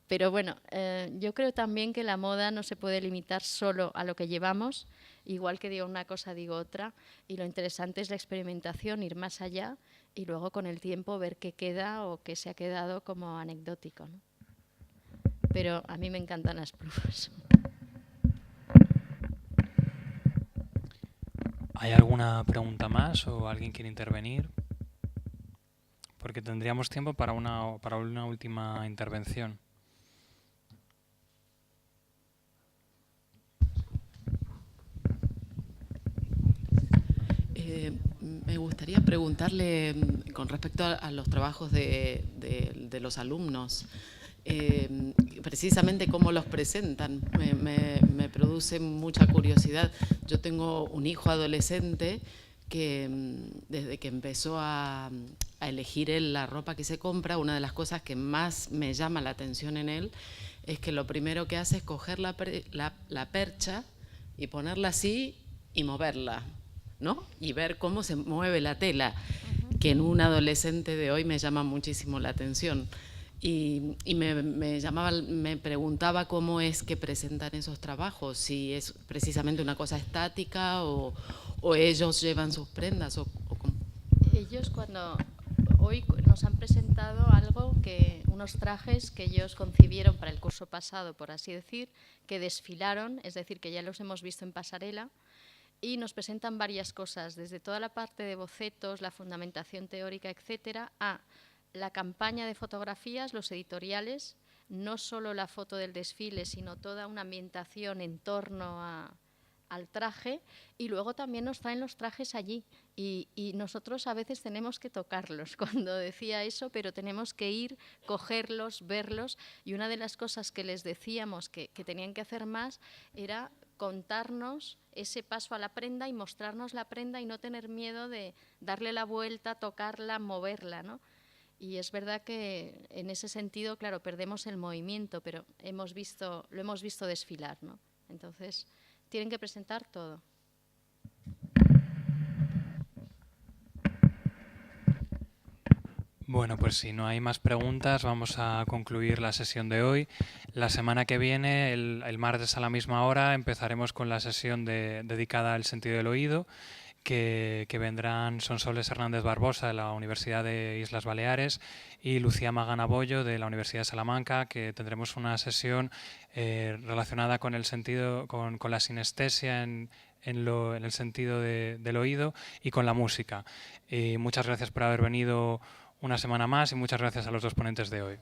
Pero bueno, yo creo también que la moda no se puede limitar solo a lo que llevamos, igual que digo una cosa, digo otra, y lo interesante es la experimentación, ir más allá y luego con el tiempo ver qué queda o qué se ha quedado como anecdótico, ¿no? Pero a mí me encantan las plumas. ¿Hay alguna pregunta más o alguien quiere intervenir? Porque tendríamos tiempo para una última intervención. Me gustaría preguntarle con respecto a los trabajos de los alumnos, precisamente cómo los presentan. Me produce mucha curiosidad. Yo tengo un hijo adolescente que desde que empezó a elegir él la ropa que se compra, una de las cosas que más me llama la atención en él es que lo primero que hace es coger la percha y ponerla así y moverla, ¿no? Y ver cómo se mueve la tela, que en un adolescente de hoy me llama muchísimo la atención. Y me preguntaba cómo es que presentan esos trabajos, si es precisamente una cosa estática o ellos llevan sus prendas o cómo. Ellos hoy nos han presentado unos trajes que ellos concibieron para el curso pasado, por así decir, que desfilaron, es decir, que ya los hemos visto en pasarela, y nos presentan varias cosas, desde toda la parte de bocetos, la fundamentación teórica, etcétera, a la campaña de fotografías, los editoriales, no solo la foto del desfile, sino toda una ambientación en torno al traje, y luego también nos traen los trajes allí y nosotros a veces tenemos que tocarlos cuando decía eso, pero tenemos que ir, cogerlos, verlos, y una de las cosas que les decíamos que tenían que hacer más era contarnos ese paso a la prenda y mostrarnos la prenda y no tener miedo de darle la vuelta, tocarla, moverla, ¿no? Y es verdad que en ese sentido, claro, perdemos el movimiento, pero lo hemos visto desfilar, ¿no? Entonces, tienen que presentar todo. Bueno, pues si no hay más preguntas, vamos a concluir la sesión de hoy. La semana que viene, el martes a la misma hora, empezaremos con la sesión dedicada al sentido del oído, que vendrán Sonsoles Hernández Barbosa de la Universidad de Islas Baleares y Lucía Magana Bollo de la Universidad de Salamanca, que tendremos una sesión relacionada con el sentido, con la sinestesia en el sentido del oído y con la música. Muchas gracias por haber venido una semana más y muchas gracias a los dos ponentes de hoy.